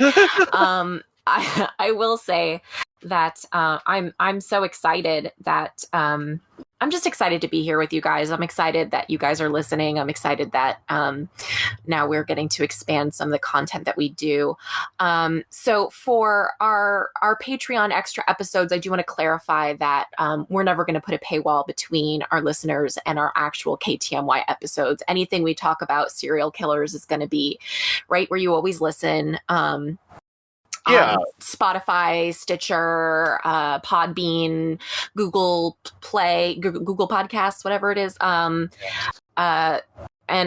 Speaker 3: I will say that I'm so excited that I'm just excited to be here with you guys. I'm excited that you guys are listening. I'm excited that now we're getting to expand some of the content that we do. So for our Patreon extra episodes, I do want to clarify that we're never going to put a paywall between our listeners and our actual KTMY episodes. Anything we talk about serial killers is going to be right where you always listen. Spotify, Stitcher, Podbean, Google Play, Google Podcasts, whatever it is. And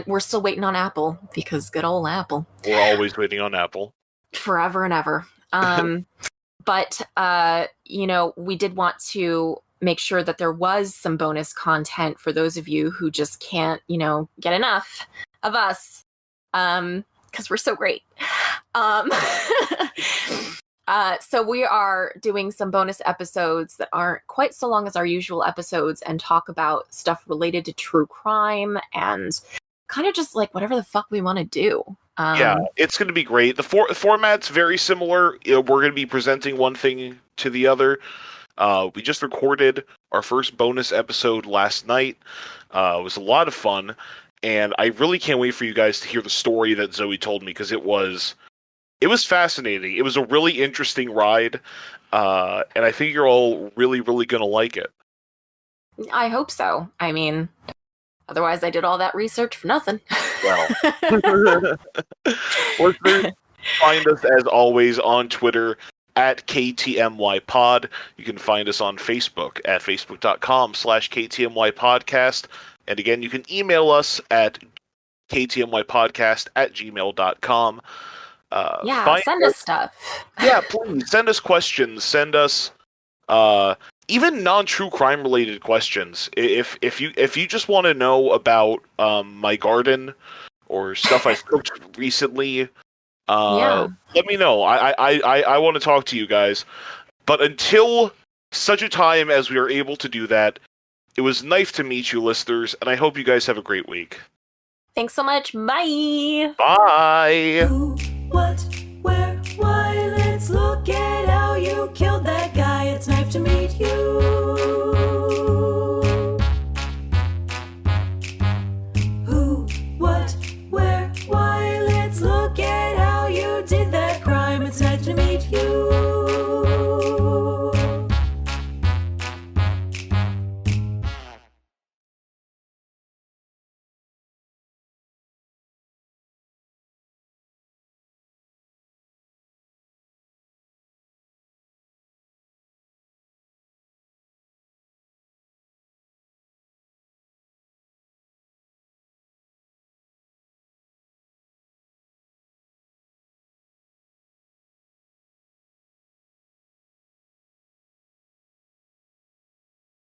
Speaker 3: we're still waiting on Apple because good old Apple.
Speaker 4: We're always waiting on Apple.
Speaker 3: Forever and ever. But, we did want to make sure that there was some bonus content for those of you who just can't, get enough of us. Because we're so great. So we are doing some bonus episodes that aren't quite so long as our usual episodes and talk about stuff related to true crime and kind of just like whatever the fuck we want to do.
Speaker 4: It's going to be great. The format's very similar. We're going to be presenting one thing to the other. We just recorded our first bonus episode last night. It was a lot of fun. and I really can't wait for you guys to hear the story that Zoe told me, because it was fascinating. It was a really interesting ride, and I think you're all really, really going to like it.
Speaker 3: I hope so. I mean, otherwise I did all that research for nothing.
Speaker 4: Well, listeners, find us as always on Twitter at KTMY Pod. You can find us on Facebook at facebook.com/KTMY Podcast. And again, you can email us at ktmypodcast@gmail.com.
Speaker 3: Send us stuff.
Speaker 4: Yeah, please send us questions. Send us even non-true crime related questions. If you just want to know about my garden or stuff I've cooked recently, let me know. I want to talk to you guys. But until such a time as we are able to do that, it was nice to meet you, listeners, and I hope you guys have a great week.
Speaker 3: Thanks so much. Bye.
Speaker 4: Bye.
Speaker 2: Who, what, where,